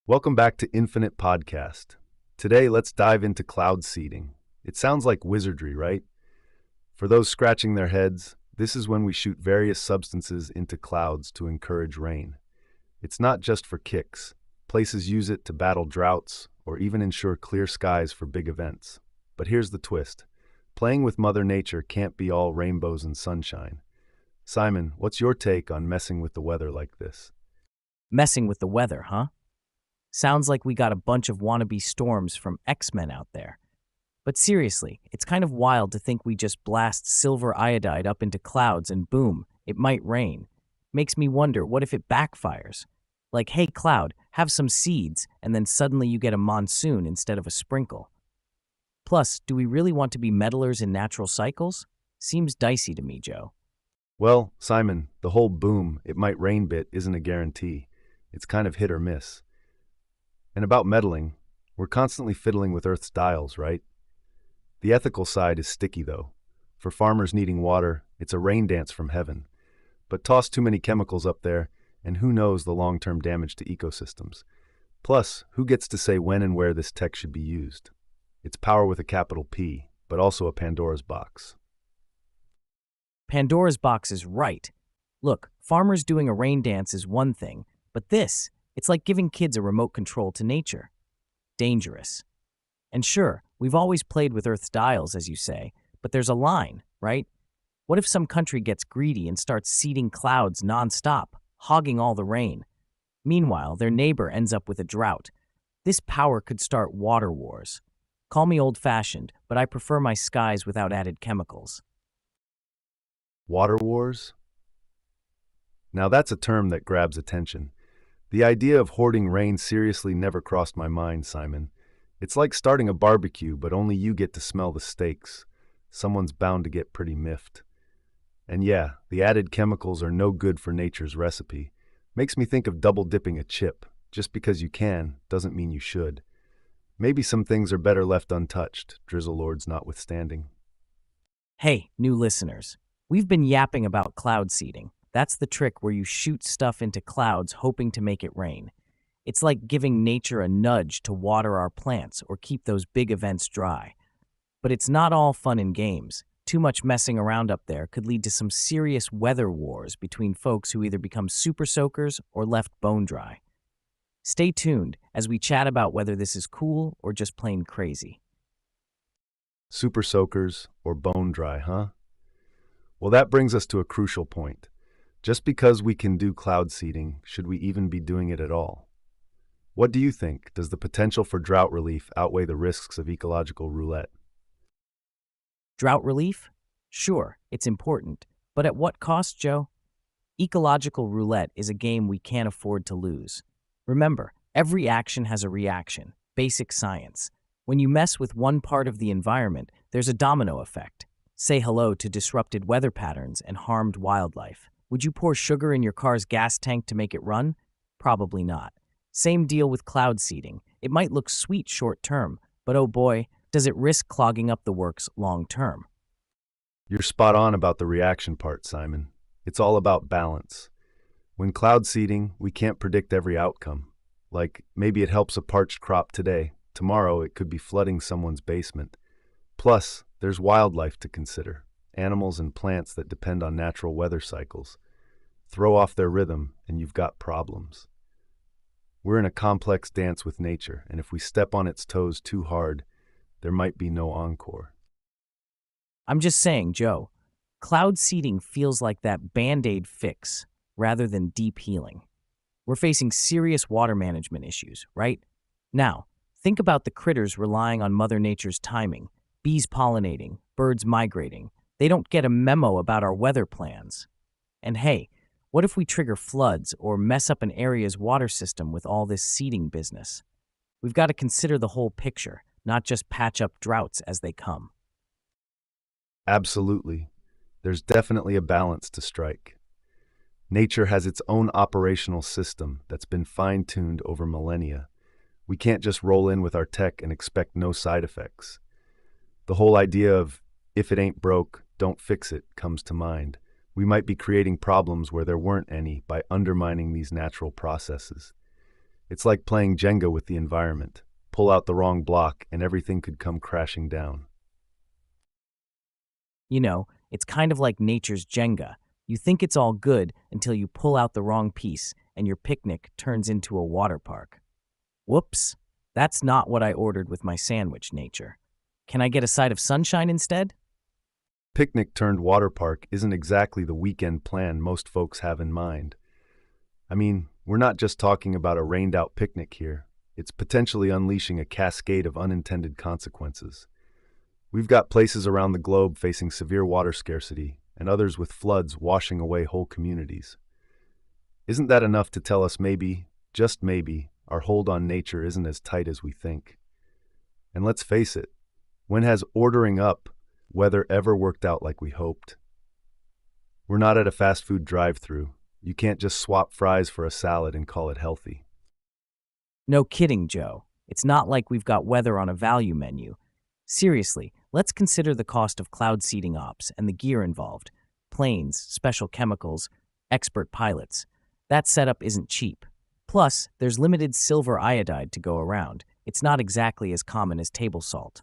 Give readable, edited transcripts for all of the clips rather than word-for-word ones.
Welcome back to Infinite Podcast. Today, let's dive into cloud seeding. It sounds like wizardry, right? For those scratching their heads, this is when we shoot various substances into clouds to encourage rain. It's not just for kicks. Places use it to battle droughts or even ensure clear skies for big events. But here's the twist. Playing with Mother Nature can't be all rainbows and sunshine. Simon, what's your take on messing with the weather like this? Messing with the weather, huh? Sounds like we got a bunch of wannabe storms from X-Men out there. But seriously, it's kind of wild to think we just blast silver iodide up into clouds and boom, it might rain. Makes me wonder, what if it backfires? Like, hey cloud, have some seeds, and then suddenly you get a monsoon instead of a sprinkle. Plus, do we really want to be meddlers in natural cycles? Seems dicey to me, Joe. Well, Simon, the whole boom, it might rain bit isn't a guarantee. It's kind of hit or miss. And about meddling, we're constantly fiddling with Earth's dials, right? The ethical side is sticky, though. For farmers needing water, it's a rain dance from heaven. But toss too many chemicals up there, and who knows the long-term damage to ecosystems. Plus, who gets to say when and where this tech should be used? It's power with a capital P, but also a Pandora's box. Pandora's box is right. Look, farmers doing a rain dance is one thing, but it's like giving kids a remote control to nature. Dangerous. And sure, we've always played with Earth's dials, as you say, but there's a line, right? What if some country gets greedy and starts seeding clouds nonstop, hogging all the rain? Meanwhile, their neighbor ends up with a drought. This power could start water wars. Call me old-fashioned, but I prefer my skies without added chemicals. Water wars? Now that's a term that grabs attention. The idea of hoarding rain seriously never crossed my mind, Simon. It's like starting a barbecue, but only you get to smell the steaks. Someone's bound to get pretty miffed. And yeah, the added chemicals are no good for nature's recipe. Makes me think of double-dipping a chip. Just because you can, doesn't mean you should. Maybe some things are better left untouched, drizzle lords notwithstanding. Hey, new listeners. We've been yapping about cloud seeding. That's the trick where you shoot stuff into clouds hoping to make it rain. It's like giving nature a nudge to water our plants or keep those big events dry. But it's not all fun and games. Too much messing around up there could lead to some serious weather wars between folks who either become super soakers or left bone dry. Stay tuned as we chat about whether this is cool or just plain crazy. Super soakers or bone dry, huh? Well, that brings us to a crucial point. Just because we can do cloud seeding, should we even be doing it at all? What do you think? Does the potential for drought relief outweigh the risks of ecological roulette? Drought relief? Sure, it's important. But at what cost, Joe? Ecological roulette is a game we can't afford to lose. Remember, every action has a reaction. Basic science. When you mess with one part of the environment, there's a domino effect. Say hello to disrupted weather patterns and harmed wildlife. Would you pour sugar in your car's gas tank to make it run? Probably not. Same deal with cloud seeding. It might look sweet short term, but oh boy, does it risk clogging up the works long term. You're spot on about the reaction part, Simon. It's all about balance. When cloud seeding, we can't predict every outcome. Like, maybe it helps a parched crop today. Tomorrow, it could be flooding someone's basement. Plus, there's wildlife to consider. Animals and plants that depend on natural weather cycles. Throw off their rhythm, and you've got problems. We're in a complex dance with nature, and if we step on its toes too hard, there might be no encore. I'm just saying, Joe, cloud seeding feels like that Band-Aid fix rather than deep healing. We're facing serious water management issues, right? Now, think about the critters relying on Mother Nature's timing. Bees pollinating, birds migrating. They don't get a memo about our weather plans. And hey, what if we trigger floods or mess up an area's water system with all this seeding business? We've got to consider the whole picture, not just patch up droughts as they come. Absolutely. There's definitely a balance to strike. Nature has its own operational system that's been fine-tuned over millennia. We can't just roll in with our tech and expect no side effects. The whole idea of, if it ain't broke, don't fix it, comes to mind. We might be creating problems where there weren't any by undermining these natural processes. It's like playing Jenga with the environment. Pull out the wrong block and everything could come crashing down. You know, it's kind of like nature's Jenga. You think it's all good until you pull out the wrong piece and your picnic turns into a water park. Whoops, that's not what I ordered with my sandwich, nature. Can I get a side of sunshine instead? Picnic turned water park isn't exactly the weekend plan most folks have in mind. I mean, we're not just talking about a rained out picnic here. It's potentially unleashing a cascade of unintended consequences. We've got places around the globe facing severe water scarcity and others with floods washing away whole communities. Isn't that enough to tell us maybe, just maybe, our hold on nature isn't as tight as we think? And let's face it, when has ordering up weather ever worked out like we hoped? We're not at a fast food drive-thru. You can't just swap fries for a salad and call it healthy. No kidding, Joe. It's not like we've got weather on a value menu. Seriously, let's consider the cost of cloud seeding ops and the gear involved. Planes, special chemicals, expert pilots. That setup isn't cheap. Plus, there's limited silver iodide to go around. It's not exactly as common as table salt.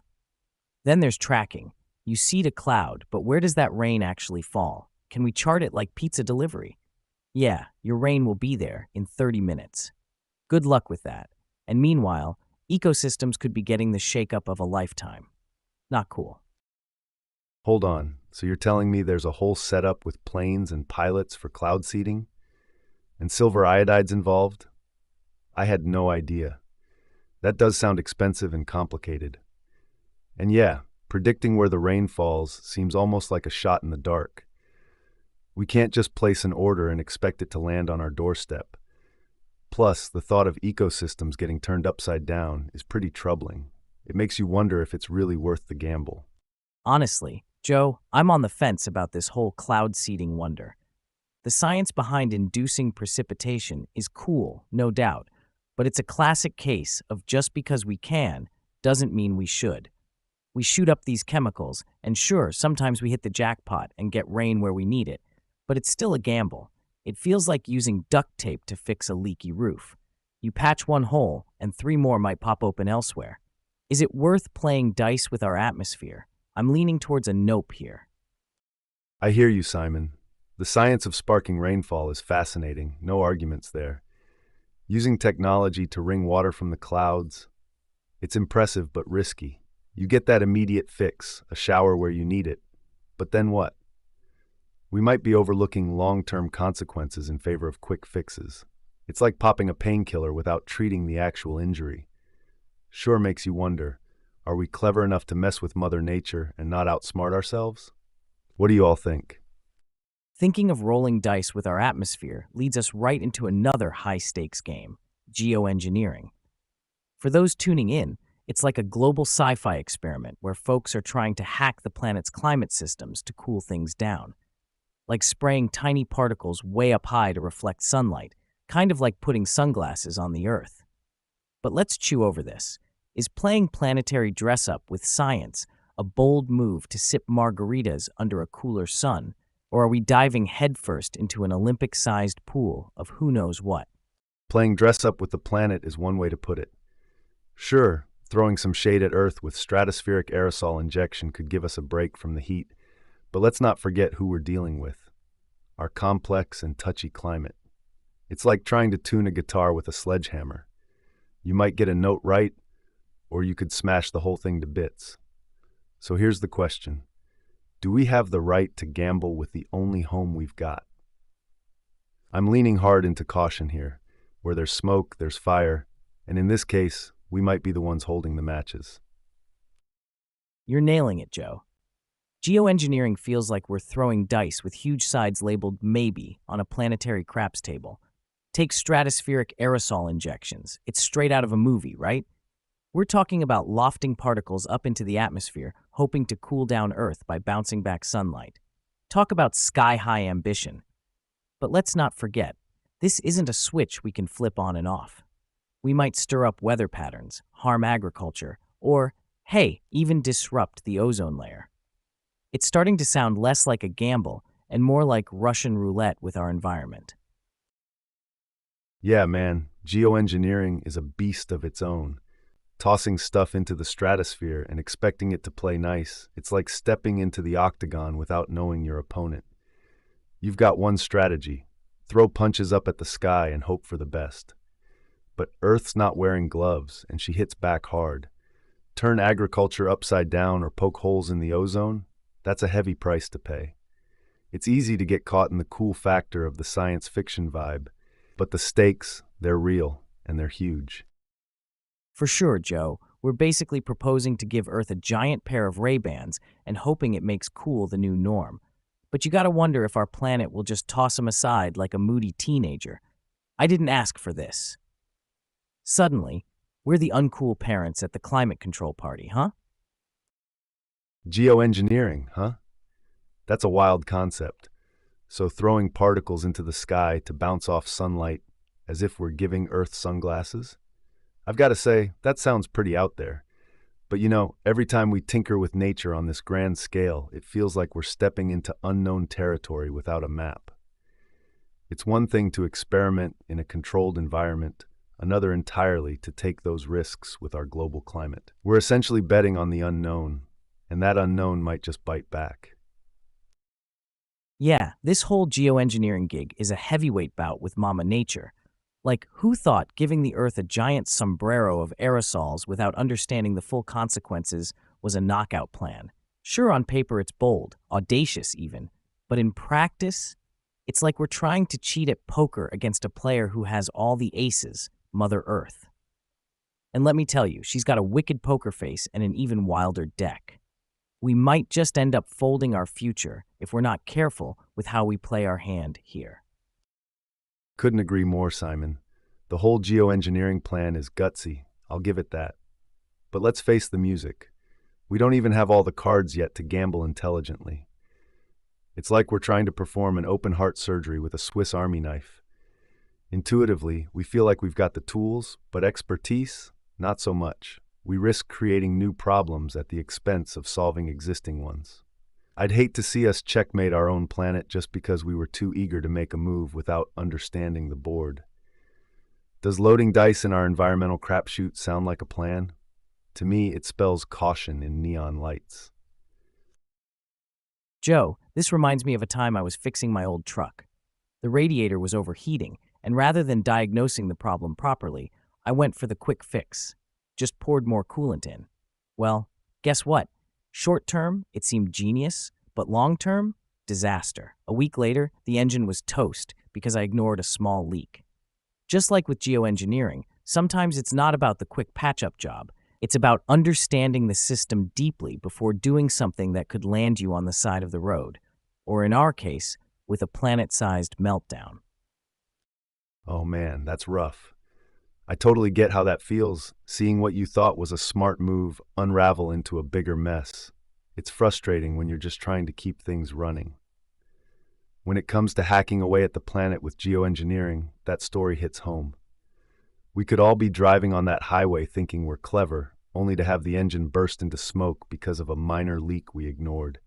Then there's tracking. You seed a cloud, but where does that rain actually fall? Can we chart it like pizza delivery? Yeah, your rain will be there in 30 minutes. Good luck with that. And meanwhile, ecosystems could be getting the shakeup of a lifetime. Not cool. Hold on, so you're telling me there's a whole setup with planes and pilots for cloud seeding? And silver iodide's involved? I had no idea. That does sound expensive and complicated. And yeah, predicting where the rain falls seems almost like a shot in the dark. We can't just place an order and expect it to land on our doorstep. Plus, the thought of ecosystems getting turned upside down is pretty troubling. It makes you wonder if it's really worth the gamble. Honestly, Joe, I'm on the fence about this whole cloud seeding wonder. The science behind inducing precipitation is cool, no doubt, but it's a classic case of just because we can doesn't mean we should. We shoot up these chemicals, and sure, sometimes we hit the jackpot and get rain where we need it, but it's still a gamble. It feels like using duct tape to fix a leaky roof. You patch one hole, and 3 more might pop open elsewhere. Is it worth playing dice with our atmosphere? I'm leaning towards a nope here. I hear you, Simon. The science of sparking rainfall is fascinating, no arguments there. Using technology to wring water from the clouds, it's impressive but risky. You get that immediate fix, a shower where you need it. But then what? We might be overlooking long-term consequences in favor of quick fixes. It's like popping a painkiller without treating the actual injury. Sure makes you wonder, are we clever enough to mess with Mother Nature and not outsmart ourselves? What do you all think? Thinking of rolling dice with our atmosphere leads us right into another high-stakes game, geoengineering. For those tuning in, it's like a global sci-fi experiment where folks are trying to hack the planet's climate systems to cool things down. Like spraying tiny particles way up high to reflect sunlight, kind of like putting sunglasses on the Earth. But let's chew over this. Is playing planetary dress-up with science a bold move to sip margaritas under a cooler sun, or are we diving headfirst into an Olympic-sized pool of who knows what? Playing dress-up with the planet is one way to put it. Sure, throwing some shade at Earth with stratospheric aerosol injection could give us a break from the heat, but let's not forget who we're dealing with. Our complex and touchy climate. It's like trying to tune a guitar with a sledgehammer. You might get a note right, or you could smash the whole thing to bits. So here's the question. Do we have the right to gamble with the only home we've got? I'm leaning hard into caution here. Where there's smoke, there's fire, and in this case, we might be the ones holding the matches. You're nailing it, Joe. Geoengineering feels like we're throwing dice with huge sides labeled maybe on a planetary craps table. Take stratospheric aerosol injections. It's straight out of a movie, right? We're talking about lofting particles up into the atmosphere, hoping to cool down Earth by bouncing back sunlight. Talk about sky-high ambition. But let's not forget, this isn't a switch we can flip on and off. We might stir up weather patterns, harm agriculture, or, hey, even disrupt the ozone layer. It's starting to sound less like a gamble and more like Russian roulette with our environment. Yeah, man, Geoengineering is a beast of its own. Tossing stuff into the stratosphere and expecting it to play nice, it's like stepping into the octagon without knowing your opponent. You've got one strategy: throw punches up at the sky and hope for the best. But Earth's not wearing gloves, and she hits back hard. Turn agriculture upside down or poke holes in the ozone? That's a heavy price to pay. It's easy to get caught in the cool factor of the science fiction vibe, but the stakes, they're real, and they're huge. For sure, Joe. We're basically proposing to give Earth a giant pair of Ray-Bans and hoping it makes cool the new norm. But you gotta wonder if our planet will just toss them aside like a moody teenager. I didn't ask for this. Suddenly, we're the uncool parents at the climate control party, huh? Geoengineering, huh? That's a wild concept. So throwing particles into the sky to bounce off sunlight as if we're giving Earth sunglasses? I've got to say, that sounds pretty out there. But every time we tinker with nature on this grand scale, it feels like we're stepping into unknown territory without a map. It's one thing to experiment in a controlled environment, another entirely to take those risks with our global climate. We're essentially betting on the unknown, and that unknown might just bite back. Yeah, this whole geoengineering gig is a heavyweight bout with Mama Nature. Like, who thought giving the Earth a giant sombrero of aerosols without understanding the full consequences was a knockout plan? Sure, on paper it's bold, audacious even, but in practice, it's like we're trying to cheat at poker against a player who has all the aces, Mother Earth. And let me tell you, she's got a wicked poker face and an even wilder deck. We might just end up folding our future if we're not careful with how we play our hand here. Couldn't agree more, Simon. The whole geoengineering plan is gutsy, I'll give it that. But let's face the music. We don't even have all the cards yet to gamble intelligently. It's like we're trying to perform an open-heart surgery with a Swiss Army knife. Intuitively, we feel like we've got the tools, but expertise, not so much. We risk creating new problems at the expense of solving existing ones. I'd hate to see us checkmate our own planet just because we were too eager to make a move without understanding the board. Does loading dice in our environmental crapshoot sound like a plan? To me, it spells caution in neon lights. Joe, this reminds me of a time I was fixing my old truck. The radiator was overheating, and rather than diagnosing the problem properly, I went for the quick fix. Just poured more coolant in. Well, guess what? Short term, it seemed genius, but long term, disaster. A week later, the engine was toast because I ignored a small leak. Just like with geoengineering, sometimes it's not about the quick patch-up job. It's about understanding the system deeply before doing something that could land you on the side of the road, or in our case, with a planet-sized meltdown. Oh man, that's rough. I totally get how that feels, seeing what you thought was a smart move unravel into a bigger mess. It's frustrating when you're just trying to keep things running. When it comes to hacking away at the planet with geoengineering, that story hits home. We could all be driving on that highway thinking we're clever, only to have the engine burst into smoke because of a minor leak we ignored.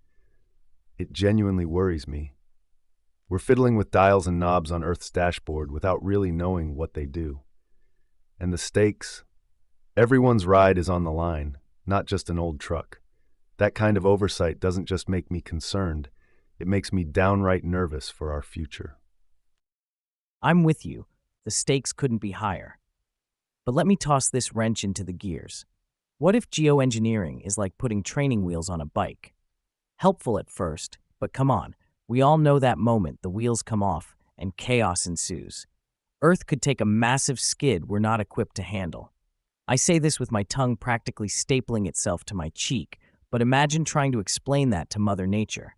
It genuinely worries me. We're fiddling with dials and knobs on Earth's dashboard without really knowing what they do. And the stakes? Everyone's ride is on the line, not just an old truck. That kind of oversight doesn't just make me concerned, it makes me downright nervous for our future. I'm with you. The stakes couldn't be higher. But let me toss this wrench into the gears. What if geoengineering is like putting training wheels on a bike? Helpful at first, but come on, we all know that moment the wheels come off and chaos ensues. Earth could take a massive skid we're not equipped to handle. I say this with my tongue practically stapling itself to my cheek, but imagine trying to explain that to Mother Nature.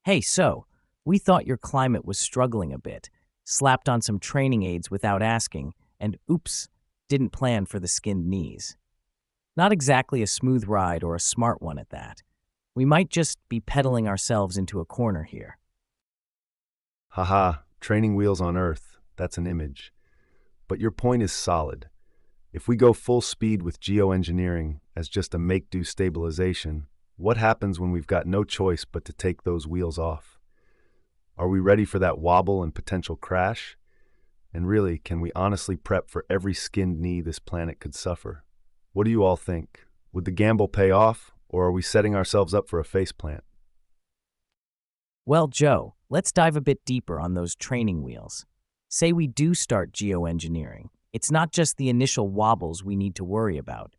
Hey, so, we thought your climate was struggling a bit, slapped on some training aids without asking, and oops, didn't plan for the skinned knees. Not exactly a smooth ride or a smart one at that. We might just be pedaling ourselves into a corner here. Haha, training wheels on Earth. That's an image. But your point is solid. If we go full speed with geoengineering as just a make-do stabilization, what happens when we've got no choice but to take those wheels off? Are we ready for that wobble and potential crash? And really, can we honestly prep for every skinned knee this planet could suffer? What do you all think? Would the gamble pay off, or are we setting ourselves up for a faceplant? Well, Joe, let's dive a bit deeper on those training wheels. Say we do start geoengineering. It's not just the initial wobbles we need to worry about.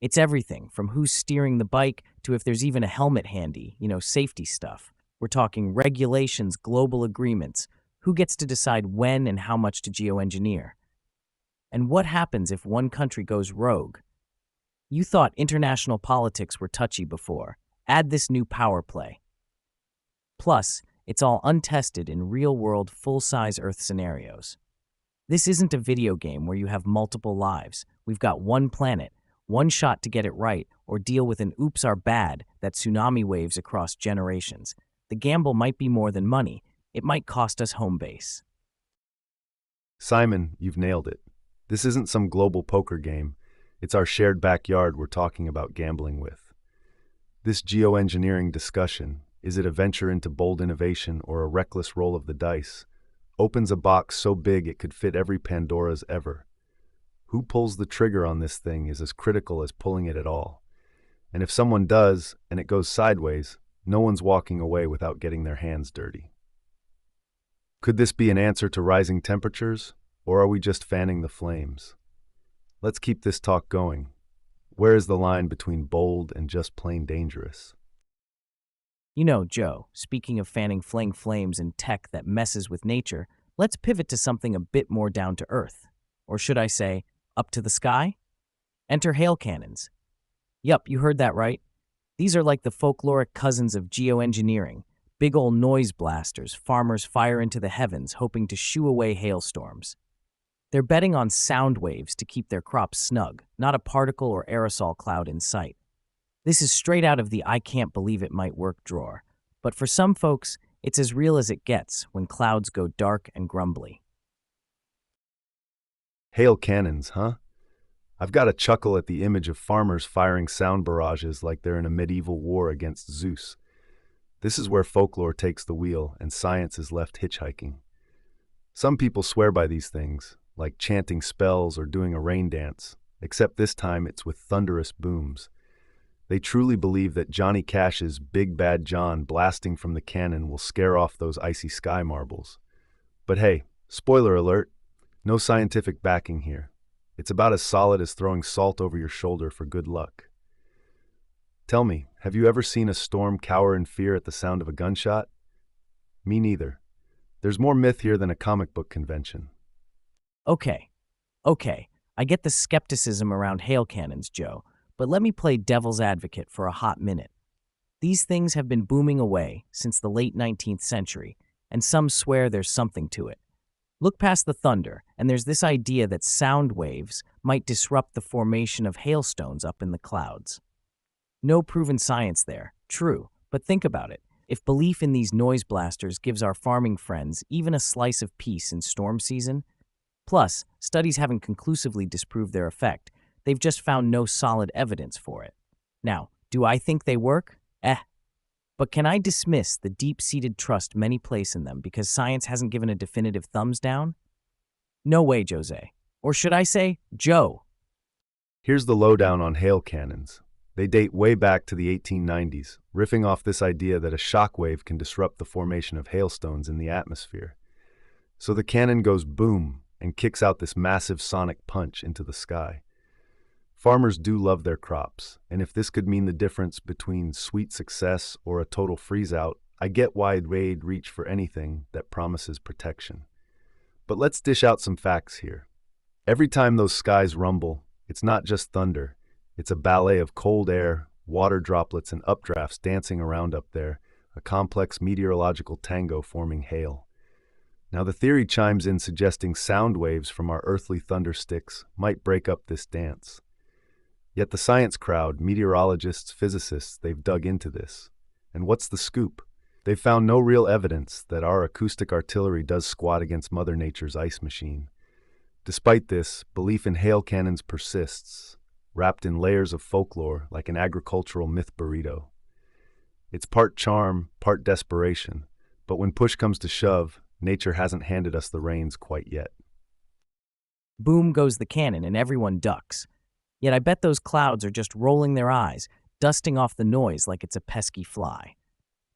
It's everything from who's steering the bike to if there's even a helmet handy, safety stuff. We're talking regulations, global agreements, who gets to decide when and how much to geoengineer. And what happens if one country goes rogue? You thought international politics were touchy before. Add this new power play. Plus, it's all untested in real-world, full-size Earth scenarios. This isn't a video game where you have multiple lives. We've got one planet, one shot to get it right, or deal with an oops are bad that tsunami waves across generations. The gamble might be more than money. It might cost us home base. Simon, you've nailed it. This isn't some global poker game. It's our shared backyard we're talking about gambling with. This geoengineering discussion, is it a venture into bold innovation or a reckless roll of the dice, opens a box so big it could fit every Pandora's ever. Who pulls the trigger on this thing is as critical as pulling it at all. And if someone does, and it goes sideways, no one's walking away without getting their hands dirty. Could this be an answer to rising temperatures, or are we just fanning the flames? Let's keep this talk going. Where is the line between bold and just plain dangerous? Joe, speaking of fanning flames and tech that messes with nature, let's pivot to something a bit more down to earth. Or should I say, up to the sky? Enter hail cannons. Yup, you heard that right. These are like the folkloric cousins of geoengineering, big ol' noise blasters farmers fire into the heavens hoping to shoo away hailstorms. They're betting on sound waves to keep their crops snug, not a particle or aerosol cloud in sight. This is straight out of the I can't believe it might work drawer. But for some folks, it's as real as it gets when clouds go dark and grumbly. Hail cannons, huh? I've got a chuckle at the image of farmers firing sound barrages like they're in a medieval war against Zeus. This is where folklore takes the wheel and science is left hitchhiking. Some people swear by these things, like chanting spells or doing a rain dance, except this time it's with thunderous booms. They truly believe that Johnny Cash's Big Bad John blasting from the cannon will scare off those icy sky marbles. But hey, spoiler alert, no scientific backing here. It's about as solid as throwing salt over your shoulder for good luck. Tell me, have you ever seen a storm cower in fear at the sound of a gunshot? Me neither. There's more myth here than a comic book convention. Okay, I get the skepticism around hail cannons, Joe, but let me play devil's advocate for a hot minute. These things have been booming away since the late 19th century, and some swear there's something to it. Look past the thunder, and there's this idea that sound waves might disrupt the formation of hailstones up in the clouds. No proven science there, true, but think about it. If belief in these noise blasters gives our farming friends even a slice of peace in storm season, plus, studies haven't conclusively disproved their effect, they've just found no solid evidence for it. Now, do I think they work? But can I dismiss the deep-seated trust many place in them because science hasn't given a definitive thumbs down? No way, Jose. Or should I say, Joe? Here's the lowdown on hail cannons. They date way back to the 1890s, riffing off this idea that a shockwave can disrupt the formation of hailstones in the atmosphere. So the cannon goes boom and kicks out this massive sonic punch into the sky. Farmers do love their crops, and if this could mean the difference between sweet success or a total freeze-out, I get why they'd reach for anything that promises protection. But let's dish out some facts here. Every time those skies rumble, it's not just thunder. It's a ballet of cold air, water droplets, and updrafts dancing around up there, a complex meteorological tango forming hail. Now the theory chimes in suggesting sound waves from our earthly thundersticks might break up this dance. Yet the science crowd, meteorologists, physicists, they've dug into this. And what's the scoop? They've found no real evidence that our acoustic artillery does squat against Mother Nature's ice machine. Despite this, belief in hail cannons persists, wrapped in layers of folklore like an agricultural myth burrito. It's part charm, part desperation, but when push comes to shove, nature hasn't handed us the reins quite yet. Boom goes the cannon and everyone ducks. Yet I bet those clouds are just rolling their eyes, dusting off the noise like it's a pesky fly.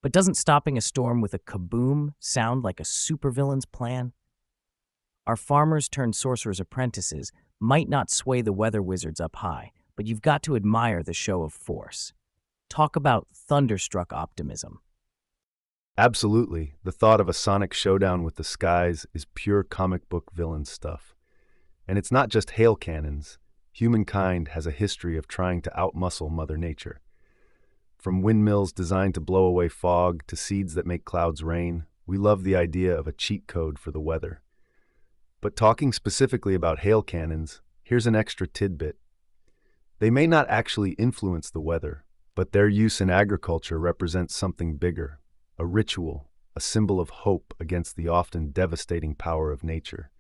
But doesn't stopping a storm with a kaboom sound like a supervillain's plan? Our farmers turned sorcerers' apprentices might not sway the weather wizards up high, but you've got to admire the show of force. Talk about thunderstruck optimism. Absolutely. The thought of a sonic showdown with the skies is pure comic book villain stuff. And it's not just hail cannons. Humankind has a history of trying to outmuscle Mother Nature. From windmills designed to blow away fog to seeds that make clouds rain, we love the idea of a cheat code for the weather. But talking specifically about hail cannons, here's an extra tidbit. They may not actually influence the weather, but their use in agriculture represents something bigger, a ritual, a symbol of hope against the often devastating power of nature.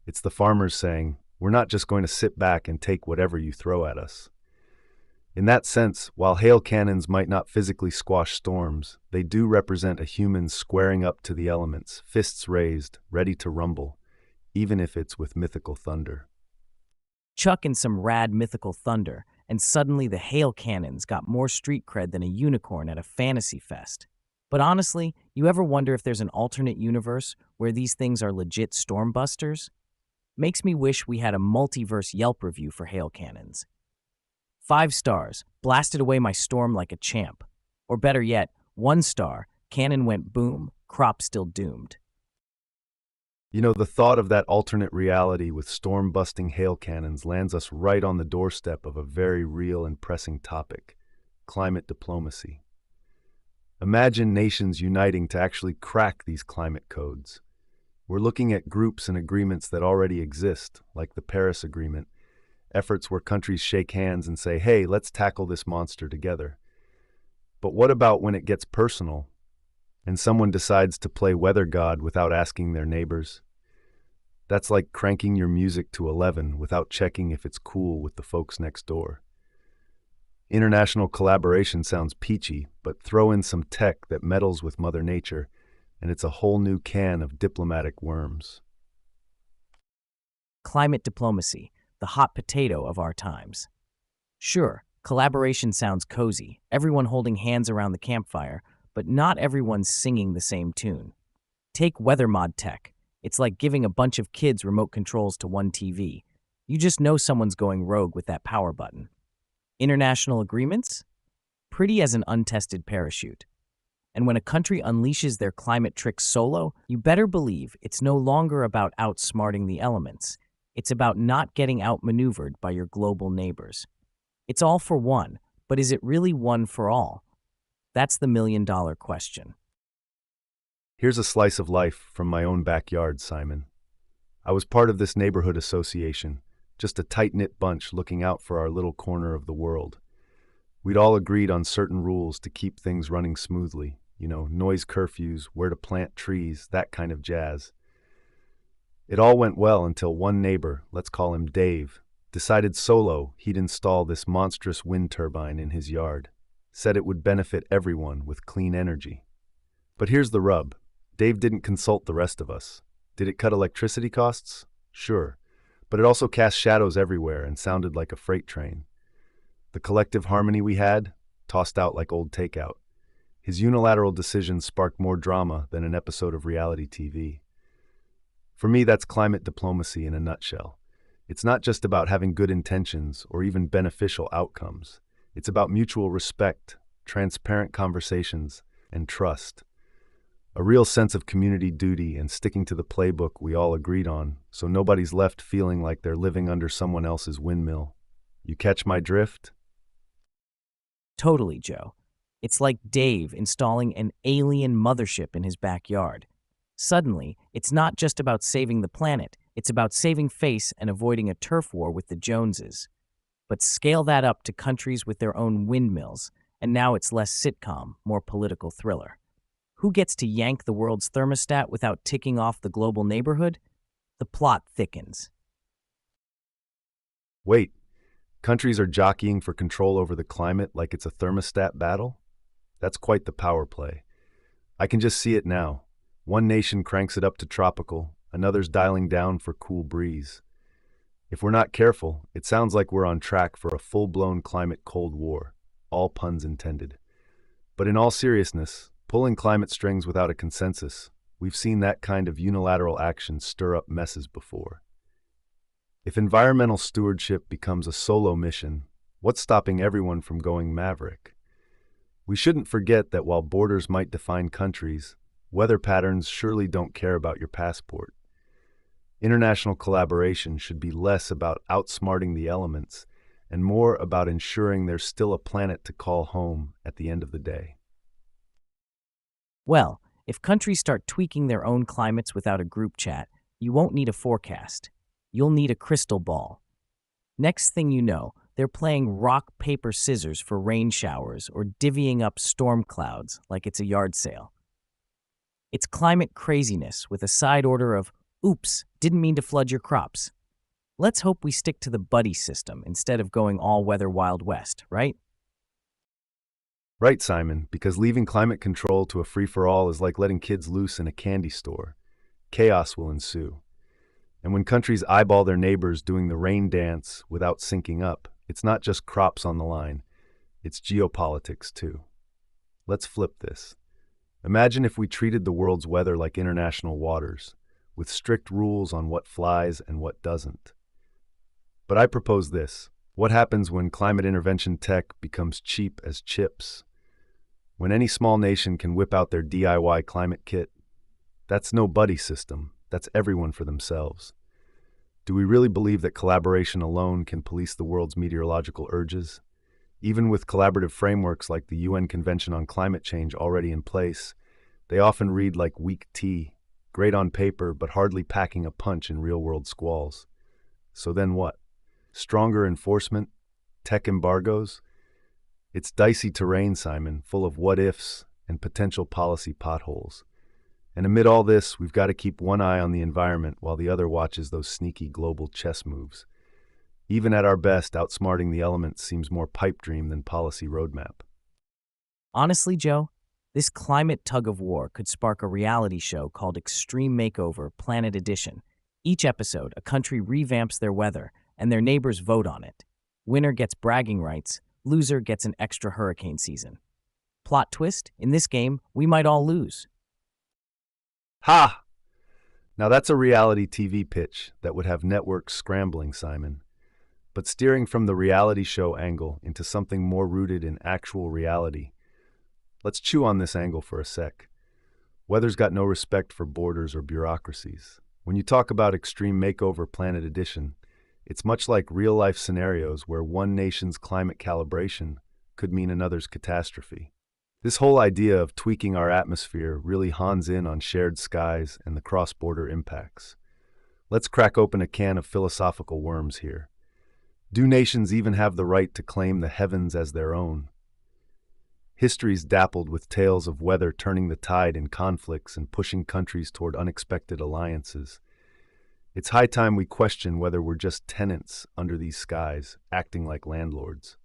It's the farmers saying, we're not just going to sit back and take whatever you throw at us. In that sense, while hail cannons might not physically squash storms, they do represent a human squaring up to the elements, fists raised, ready to rumble, even if it's with mythical thunder. Chuck in some rad mythical thunder, and suddenly the hail cannons got more street cred than a unicorn at a fantasy fest. But honestly, you ever wonder if there's an alternate universe where these things are legit stormbusters? Makes me wish we had a multiverse Yelp review for hail cannons. 5 stars, blasted away my storm like a champ. Or better yet, 1 star, cannon went boom, crop still doomed. You know, the thought of that alternate reality with storm-busting hail cannons lands us right on the doorstep of a very real and pressing topic: climate diplomacy. Imagine nations uniting to actually crack these climate codes. We're looking at groups and agreements that already exist, like the Paris Agreement, efforts where countries shake hands and say, hey, let's tackle this monster together. But what about when it gets personal, and someone decides to play weather god without asking their neighbors? That's like cranking your music to 11 without checking if it's cool with the folks next door. International collaboration sounds peachy, but throw in some tech that meddles with Mother Nature, and it's a whole new can of diplomatic worms. Climate diplomacy, the hot potato of our times. Sure, collaboration sounds cozy, everyone holding hands around the campfire, but not everyone's singing the same tune. Take weather mod tech. It's like giving a bunch of kids remote controls to one TV. You just know someone's going rogue with that power button. International agreements? Pretty as an untested parachute. And when a country unleashes their climate tricks solo, you better believe it's no longer about outsmarting the elements. It's about not getting outmaneuvered by your global neighbors. It's all for one, but is it really one for all? That's the million-dollar question. Here's a slice of life from my own backyard, Simon. I was part of this neighborhood association, just a tight-knit bunch looking out for our little corner of the world. We'd all agreed on certain rules to keep things running smoothly. You know, noise curfews, where to plant trees, that kind of jazz. It all went well until one neighbor, let's call him Dave, decided solo he'd install this monstrous wind turbine in his yard. Said it would benefit everyone with clean energy. But here's the rub. Dave didn't consult the rest of us. Did it cut electricity costs? Sure. But it also cast shadows everywhere and sounded like a freight train. The collective harmony we had, tossed out like old takeout. His unilateral decisions sparked more drama than an episode of reality TV. For me, that's climate diplomacy in a nutshell. It's not just about having good intentions or even beneficial outcomes. It's about mutual respect, transparent conversations, and trust. A real sense of community duty and sticking to the playbook we all agreed on, so nobody's left feeling like they're living under someone else's windmill. You catch my drift? Totally, Joe. It's like Dave installing an alien mothership in his backyard. Suddenly, it's not just about saving the planet, it's about saving face and avoiding a turf war with the Joneses. But scale that up to countries with their own windmills, and now it's less sitcom, more political thriller. Who gets to yank the world's thermostat without ticking off the global neighborhood? The plot thickens. Wait, countries are jockeying for control over the climate like it's a thermostat battle? That's quite the power play. I can just see it now. One nation cranks it up to tropical, another's dialing down for cool breeze. If we're not careful, it sounds like we're on track for a full-blown climate Cold War, all puns intended. But in all seriousness, pulling climate strings without a consensus, we've seen that kind of unilateral action stir up messes before. If environmental stewardship becomes a solo mission, what's stopping everyone from going maverick? We shouldn't forget that while borders might define countries, weather patterns surely don't care about your passport. International collaboration should be less about outsmarting the elements and more about ensuring there's still a planet to call home at the end of the day. Well, if countries start tweaking their own climates without a group chat, you won't need a forecast. You'll need a crystal ball. Next thing you know, they're playing rock, paper, scissors for rain showers or divvying up storm clouds like it's a yard sale. It's climate craziness with a side order of, oops, didn't mean to flood your crops. Let's hope we stick to the buddy system instead of going all-weather Wild West, right? Right, Simon, because leaving climate control to a free-for-all is like letting kids loose in a candy store. Chaos will ensue. And when countries eyeball their neighbors doing the rain dance without syncing up, it's not just crops on the line, it's geopolitics too. Let's flip this. Imagine if we treated the world's weather like international waters, with strict rules on what flies and what doesn't. But I propose this. What happens when climate intervention tech becomes cheap as chips? When any small nation can whip out their DIY climate kit? That's no buddy system. That's everyone for themselves. Do we really believe that collaboration alone can police the world's meteorological urges? Even with collaborative frameworks like the UN Convention on Climate Change already in place, they often read like weak tea, great on paper but hardly packing a punch in real-world squalls. So then what? Stronger enforcement? Tech embargoes? It's dicey terrain, Simon, full of what-ifs and potential policy potholes. And amid all this, we've got to keep one eye on the environment while the other watches those sneaky global chess moves. Even at our best, outsmarting the elements seems more pipe dream than policy roadmap. Honestly, Joe, this climate tug-of-war could spark a reality show called Extreme Makeover Planet Edition. Each episode, a country revamps their weather, and their neighbors vote on it. Winner gets bragging rights, loser gets an extra hurricane season. Plot twist, in this game, we might all lose. Ha! Now that's a reality TV pitch that would have networks scrambling, Simon. But steering from the reality show angle into something more rooted in actual reality, let's chew on this angle for a sec. Weather's got no respect for borders or bureaucracies. When you talk about Extreme Makeover Planet Edition, it's much like real-life scenarios where one nation's climate calibration could mean another's catastrophe. This whole idea of tweaking our atmosphere really hones in on shared skies and the cross-border impacts. Let's crack open a can of philosophical worms here. Do nations even have the right to claim the heavens as their own? History's dappled with tales of weather turning the tide in conflicts and pushing countries toward unexpected alliances. It's high time we question whether we're just tenants under these skies, acting like landlords.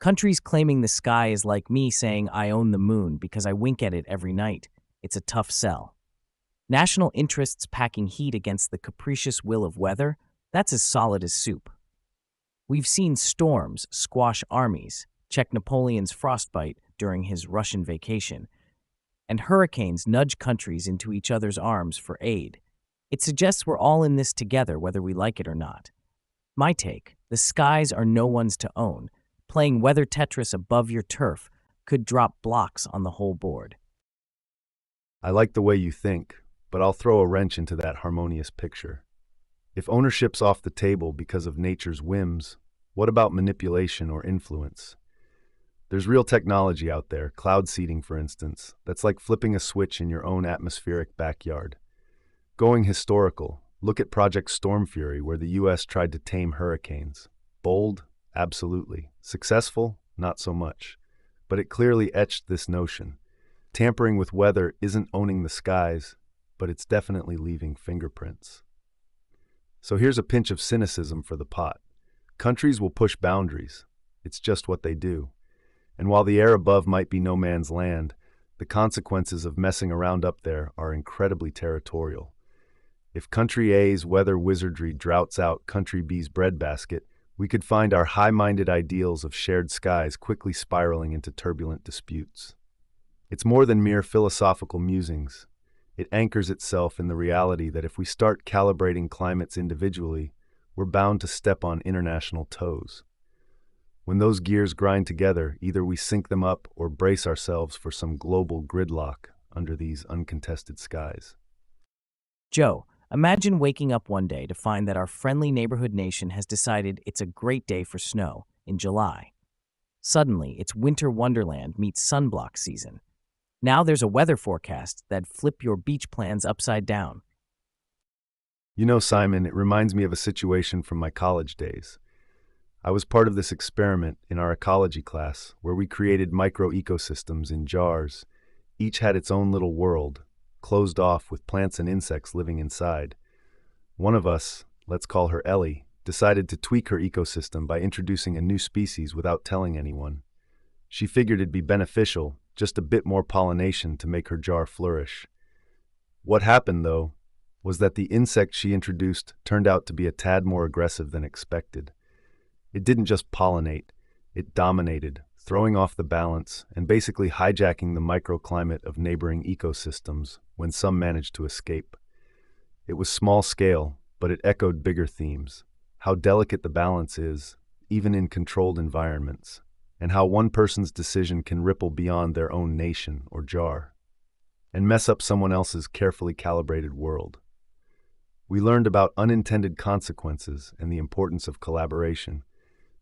Countries claiming the sky is like me saying I own the moon because I wink at it every night. It's a tough sell. National interests packing heat against the capricious will of weather, that's as solid as soup. We've seen storms squash armies, check Napoleon's frostbite during his Russian vacation, and hurricanes nudge countries into each other's arms for aid. It suggests we're all in this together whether we like it or not. My take, the skies are no one's to own. Playing weather Tetris above your turf could drop blocks on the whole board. I like the way you think, but I'll throw a wrench into that harmonious picture. If ownership's off the table because of nature's whims, what about manipulation or influence? There's real technology out there, cloud seeding for instance, that's like flipping a switch in your own atmospheric backyard. Going historical, look at Project Storm Fury where the US tried to tame hurricanes. Bold? Absolutely. Successful? Not so much. But it clearly etched this notion. Tampering with weather isn't owning the skies, but it's definitely leaving fingerprints. So here's a pinch of cynicism for the pot. Countries will push boundaries. It's just what they do. And while the air above might be no man's land, the consequences of messing around up there are incredibly territorial. If Country A's weather wizardry droughts out Country B's breadbasket, we could find our high-minded ideals of shared skies quickly spiraling into turbulent disputes. It's more than mere philosophical musings. It anchors itself in the reality that if we start calibrating climates individually, we're bound to step on international toes. When those gears grind together, either we sync them up or brace ourselves for some global gridlock under these uncontested skies. Joe, imagine waking up one day to find that our friendly neighborhood nation has decided it's a great day for snow in July. Suddenly, it's winter wonderland meets sunblock season. Now there's a weather forecast that'd flip your beach plans upside down. You know, Simon, it reminds me of a situation from my college days. I was part of this experiment in our ecology class where we created micro-ecosystems in jars. Each had its own little world, closed off with plants and insects living inside. One of us, let's call her Ellie, decided to tweak her ecosystem by introducing a new species without telling anyone. She figured it'd be beneficial, just a bit more pollination to make her jar flourish. What happened, though, was that the insect she introduced turned out to be a tad more aggressive than expected. It didn't just pollinate, it dominated, throwing off the balance and basically hijacking the microclimate of neighboring ecosystems when some managed to escape. It was small scale, but it echoed bigger themes: how delicate the balance is, even in controlled environments, and how one person's decision can ripple beyond their own nation or jar, and mess up someone else's carefully calibrated world. We learned about unintended consequences and the importance of collaboration,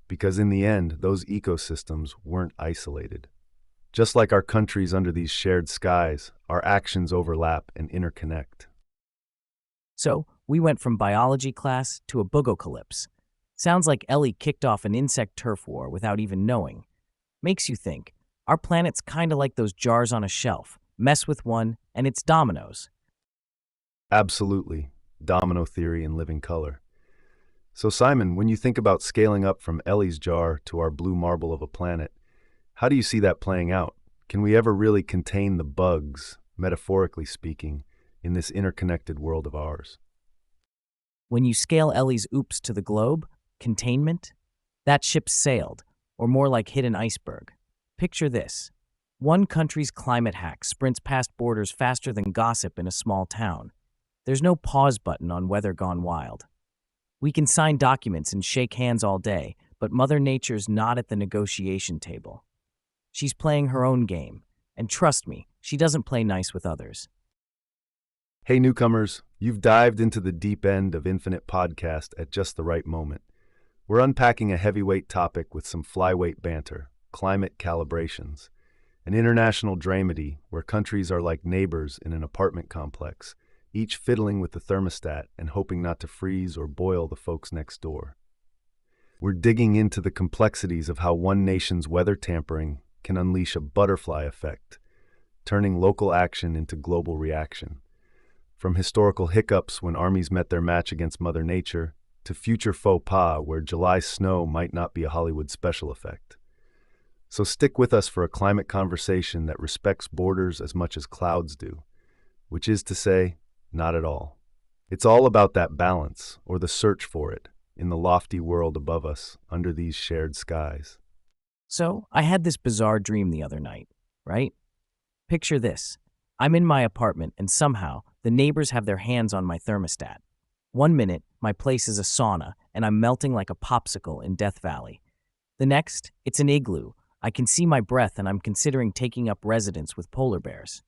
because in the end, those ecosystems weren't isolated. Just like our countries under these shared skies, our actions overlap and interconnect. So, we went from biology class to a boogocalypse. Sounds like Ellie kicked off an insect turf war without even knowing. Makes you think, our planet's kinda like those jars on a shelf. Mess with one, and it's dominoes. Absolutely. Domino theory in living color. So Simon, when you think about scaling up from Ellie's jar to our blue marble of a planet, how do you see that playing out? Can we ever really contain the bugs, metaphorically speaking, in this interconnected world of ours? When you scale Ellie's oops to the globe, containment, that ship's sailed, or more like hit an iceberg. Picture this. One country's climate hack sprints past borders faster than gossip in a small town. There's no pause button on weather gone wild. We can sign documents and shake hands all day, but Mother Nature's not at the negotiation table. She's playing her own game, and trust me, she doesn't play nice with others. Hey newcomers, you've dived into the deep end of Infinite Podcast at just the right moment. We're unpacking a heavyweight topic with some flyweight banter: climate calibrations, an international dramedy where countries are like neighbors in an apartment complex, each fiddling with the thermostat and hoping not to freeze or boil the folks next door. We're digging into the complexities of how one nation's weather tampering can unleash a butterfly effect, turning local action into global reaction. From historical hiccups when armies met their match against Mother Nature, to future faux pas where July snow might not be a Hollywood special effect. So stick with us for a climate conversation that respects borders as much as clouds do, which is to say, not at all. It's all about that balance, or the search for it, in the lofty world above us, under these shared skies. So, I had this bizarre dream the other night, right? Picture this. I'm in my apartment and somehow the neighbors have their hands on my thermostat. 1 minute, my place is a sauna and I'm melting like a popsicle in Death Valley. The next, it's an igloo. I can see my breath and I'm considering taking up residence with polar bears.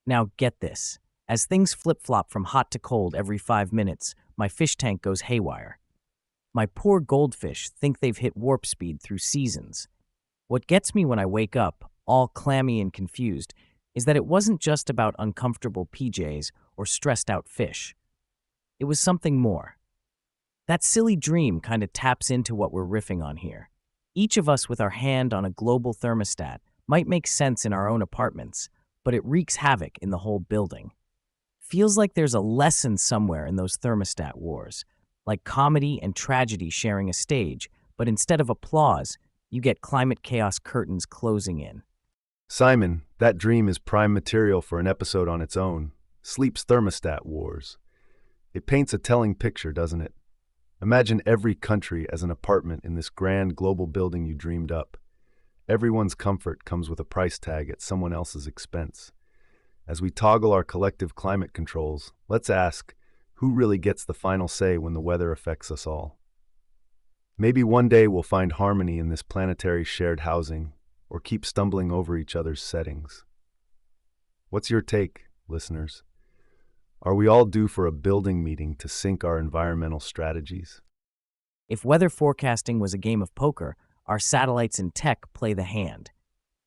Now get this. As things flip-flop from hot to cold every 5 minutes, my fish tank goes haywire. My poor goldfish think they've hit warp speed through seasons. What gets me when I wake up, all clammy and confused, is that it wasn't just about uncomfortable PJs or stressed-out fish. It was something more. That silly dream kind of taps into what we're riffing on here. Each of us with our hand on a global thermostat might make sense in our own apartments, but it wreaks havoc in the whole building. Feels like there's a lesson somewhere in those thermostat wars, like comedy and tragedy sharing a stage, but instead of applause, you get climate chaos curtains closing in. Simon, that dream is prime material for an episode on its own: Sleep's Thermostat Wars. It paints a telling picture, doesn't it? Imagine every country as an apartment in this grand global building you dreamed up. Everyone's comfort comes with a price tag at someone else's expense. As we toggle our collective climate controls, let's ask, who really gets the final say when the weather affects us all? Maybe one day we'll find harmony in this planetary shared housing, or keep stumbling over each other's settings. What's your take, listeners? Are we all due for a building meeting to sync our environmental strategies? If weather forecasting was a game of poker, our satellites and tech play the hand.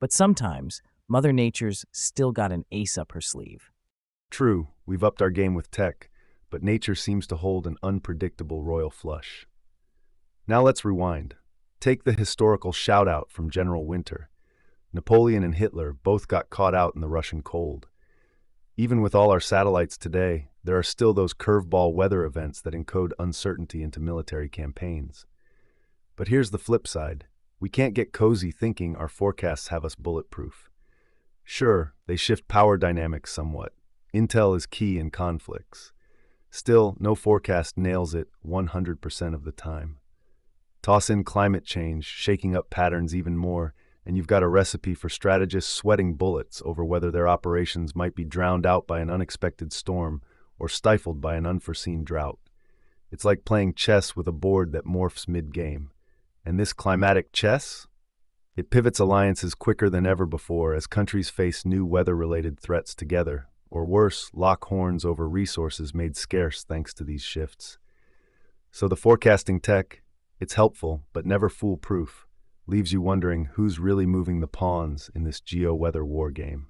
But sometimes, Mother Nature's still got an ace up her sleeve. True, we've upped our game with tech, but nature seems to hold an unpredictable royal flush. Now let's rewind. Take the historical shout-out from General Winter. Napoleon and Hitler both got caught out in the Russian cold. Even with all our satellites today, there are still those curveball weather events that encode uncertainty into military campaigns. But here's the flip side. We can't get cozy thinking our forecasts have us bulletproof. Sure, they shift power dynamics somewhat. Intel is key in conflicts. Still, no forecast nails it 100% of the time. Toss in climate change, shaking up patterns even more, and you've got a recipe for strategists sweating bullets over whether their operations might be drowned out by an unexpected storm or stifled by an unforeseen drought. It's like playing chess with a board that morphs mid-game. And this climatic chess? It pivots alliances quicker than ever before as countries face new weather-related threats together, or worse, lock horns over resources made scarce thanks to these shifts. So the forecasting tech, it's helpful but never foolproof, leaves you wondering who's really moving the pawns in this geo-weather war game.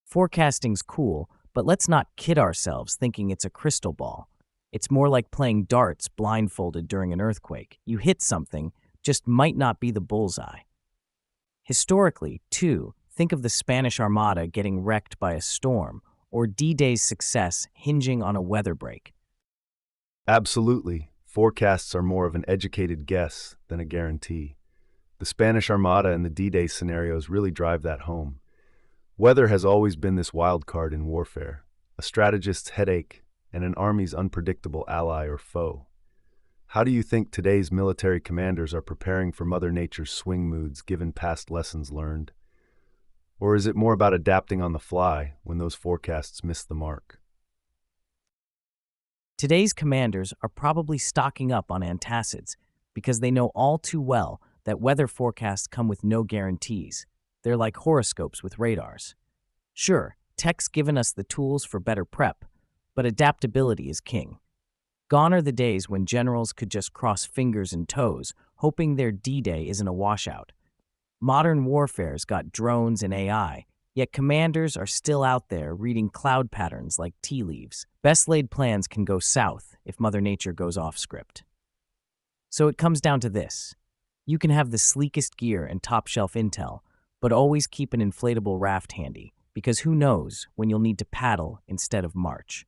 Forecasting's cool, but let's not kid ourselves thinking it's a crystal ball. It's more like playing darts blindfolded during an earthquake. You hit something, just might not be the bullseye. Historically, too, think of the Spanish Armada getting wrecked by a storm, or D-Day's success hinging on a weather break. Absolutely. Forecasts are more of an educated guess than a guarantee. The Spanish Armada and the D-Day scenarios really drive that home. Weather has always been this wild card in warfare, a strategist's headache and an army's unpredictable ally or foe. How do you think today's military commanders are preparing for Mother Nature's swing moods given past lessons learned? Or is it more about adapting on the fly when those forecasts miss the mark? Today's commanders are probably stocking up on antacids because they know all too well that weather forecasts come with no guarantees. They're like horoscopes with radars. Sure, tech's given us the tools for better prep, but adaptability is king. Gone are the days when generals could just cross fingers and toes, hoping their D-Day isn't a washout. Modern warfare's got drones and AI, yet commanders are still out there reading cloud patterns like tea leaves. Best laid plans can go south if Mother Nature goes off script. So it comes down to this. You can have the sleekest gear and top-shelf intel, but always keep an inflatable raft handy, because who knows when you'll need to paddle instead of march.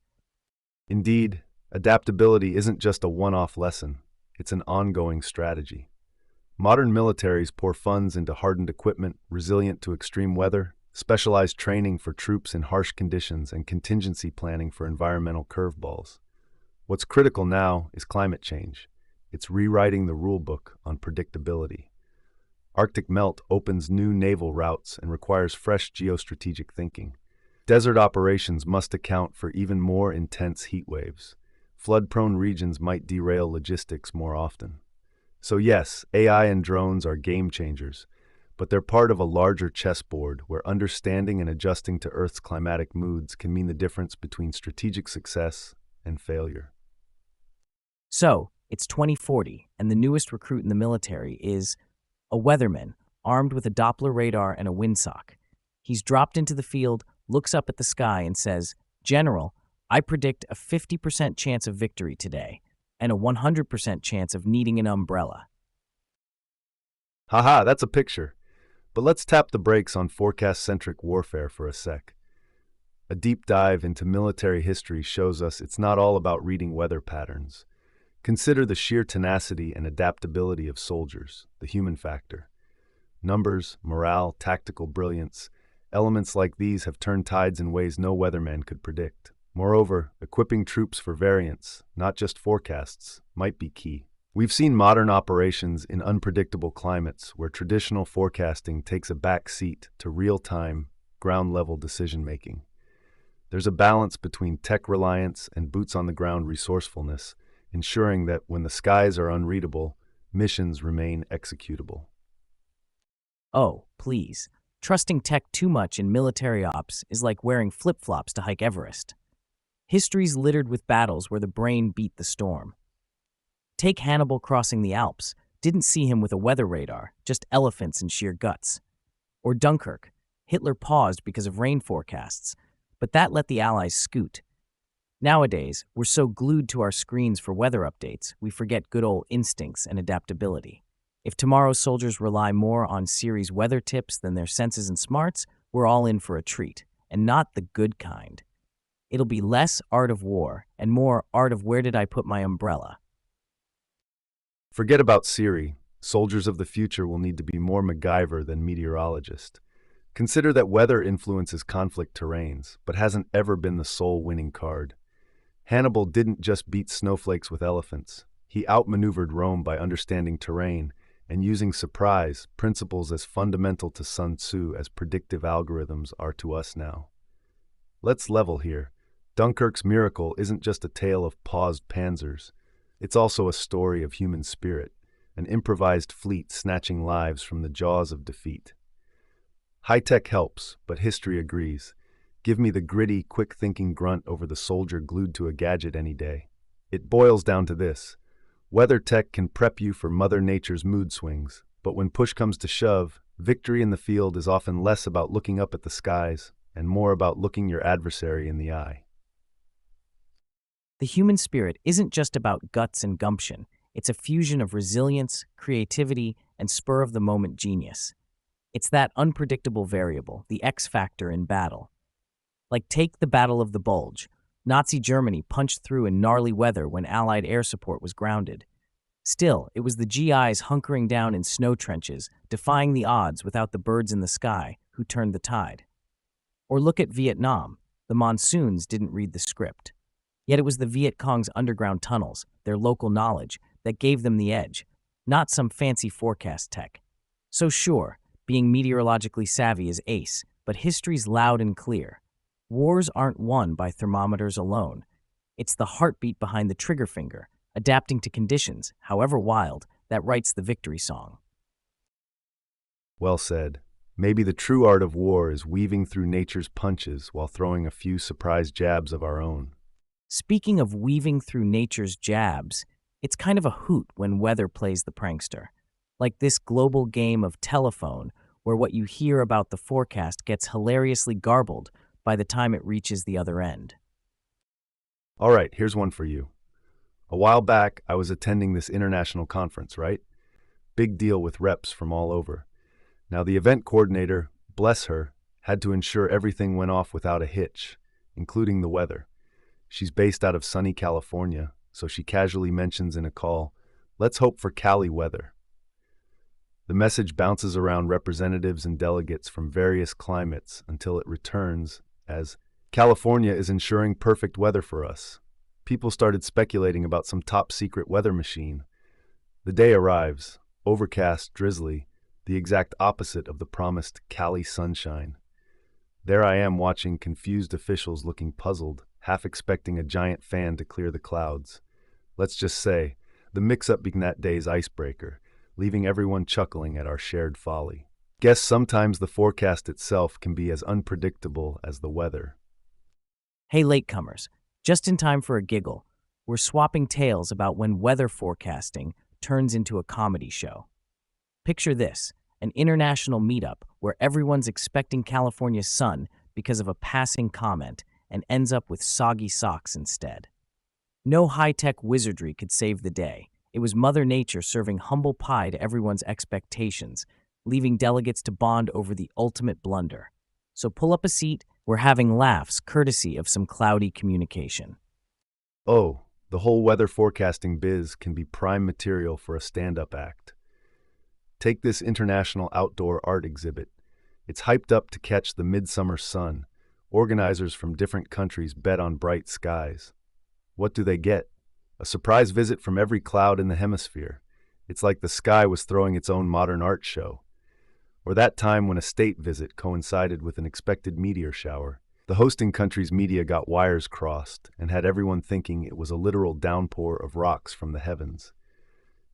Indeed, adaptability isn't just a one-off lesson, it's an ongoing strategy. Modern militaries pour funds into hardened equipment, resilient to extreme weather, specialized training for troops in harsh conditions, and contingency planning for environmental curveballs. What's critical now is climate change. It's rewriting the rulebook on predictability. Arctic melt opens new naval routes and requires fresh geostrategic thinking. Desert operations must account for even more intense heat waves. Flood-prone regions might derail logistics more often. So yes, AI and drones are game changers, but they're part of a larger chessboard where understanding and adjusting to Earth's climatic moods can mean the difference between strategic success and failure. So, it's 2040, and the newest recruit in the military is a weatherman armed with a Doppler radar and a windsock. He's dropped into the field, looks up at the sky, and says, "General, I predict a 50% chance of victory today, and a 100% chance of needing an umbrella." Haha, that's a picture. But let's tap the brakes on forecast-centric warfare for a sec. A deep dive into military history shows us it's not all about reading weather patterns. Consider the sheer tenacity and adaptability of soldiers, the human factor. Numbers, morale, tactical brilliance, elements like these have turned tides in ways no weatherman could predict. Moreover, equipping troops for variants, not just forecasts, might be key. We've seen modern operations in unpredictable climates where traditional forecasting takes a back seat to real-time, ground-level decision-making. There's a balance between tech reliance and boots-on-the-ground resourcefulness, ensuring that when the skies are unreadable, missions remain executable. Oh, please. Trusting tech too much in military ops is like wearing flip-flops to hike Everest. History's littered with battles where the brain beat the storm. Take Hannibal crossing the Alps. Didn't see him with a weather radar, just elephants and sheer guts. Or Dunkirk. Hitler paused because of rain forecasts, but that let the Allies scoot. Nowadays, we're so glued to our screens for weather updates, we forget good old instincts and adaptability. If tomorrow's soldiers rely more on Siri's weather tips than their senses and smarts, we're all in for a treat, and not the good kind. It'll be less art of war and more art of where did I put my umbrella. Forget about Siri. Soldiers of the future will need to be more MacGyver than meteorologist. Consider that weather influences conflict terrains, but hasn't ever been the sole winning card. Hannibal didn't just beat snowflakes with elephants. He outmaneuvered Rome by understanding terrain and using surprise, principles as fundamental to Sun Tzu as predictive algorithms are to us now. Let's level here. Dunkirk's miracle isn't just a tale of paused panzers. It's also a story of human spirit, an improvised fleet snatching lives from the jaws of defeat. High-tech helps, but history agrees. Give me the gritty, quick-thinking grunt over the soldier glued to a gadget any day. It boils down to this. Weather tech can prep you for Mother Nature's mood swings, but when push comes to shove, victory in the field is often less about looking up at the skies and more about looking your adversary in the eye. The human spirit isn't just about guts and gumption. It's a fusion of resilience, creativity, and spur-of-the-moment genius. It's that unpredictable variable, the X factor in battle. Like take the Battle of the Bulge. Nazi Germany punched through in gnarly weather when Allied air support was grounded. Still, it was the GIs hunkering down in snow trenches, defying the odds without the birds in the sky, who turned the tide. Or look at Vietnam. The monsoons didn't read the script. Yet it was the Viet Cong's underground tunnels, their local knowledge, that gave them the edge, not some fancy forecast tech. So sure, being meteorologically savvy is ace, but history's loud and clear. Wars aren't won by thermometers alone. It's the heartbeat behind the trigger finger, adapting to conditions, however wild, that writes the victory song. Well said. Maybe the true art of war is weaving through nature's punches while throwing a few surprise jabs of our own. Speaking of weaving through nature's jabs, it's kind of a hoot when weather plays the prankster. Like this global game of telephone where what you hear about the forecast gets hilariously garbled by the time it reaches the other end. All right, here's one for you. A while back, I was attending this international conference, right? Big deal with reps from all over. Now, the event coordinator, bless her, had to ensure everything went off without a hitch, including the weather. She's based out of sunny California, so she casually mentions in a call, "Let's hope for Cali weather." The message bounces around representatives and delegates from various climates until it returns as, "California is ensuring perfect weather for us." People started speculating about some top-secret weather machine. The day arrives, overcast, drizzly, the exact opposite of the promised Cali sunshine. There I am watching confused officials looking puzzled, half expecting a giant fan to clear the clouds. Let's just say, the mix-up being that day's icebreaker, leaving everyone chuckling at our shared folly. Guess sometimes the forecast itself can be as unpredictable as the weather. Hey latecomers, just in time for a giggle, we're swapping tales about when weather forecasting turns into a comedy show. Picture this, an international meetup where everyone's expecting California's sun because of a passing comment and ends up with soggy socks instead. No high-tech wizardry could save the day. It was Mother Nature serving humble pie to everyone's expectations, leaving delegates to bond over the ultimate blunder. So pull up a seat, we're having laughs courtesy of some cloudy communication. Oh, the whole weather forecasting biz can be prime material for a stand-up act. Take this international outdoor art exhibit. It's hyped up to catch the midsummer sun, Organizers from different countries bet on bright skies. What do they get? A surprise visit from every cloud in the hemisphere. It's like the sky was throwing its own modern art show. Or that time when a state visit coincided with an expected meteor shower. The hosting country's media got wires crossed and had everyone thinking it was a literal downpour of rocks from the heavens.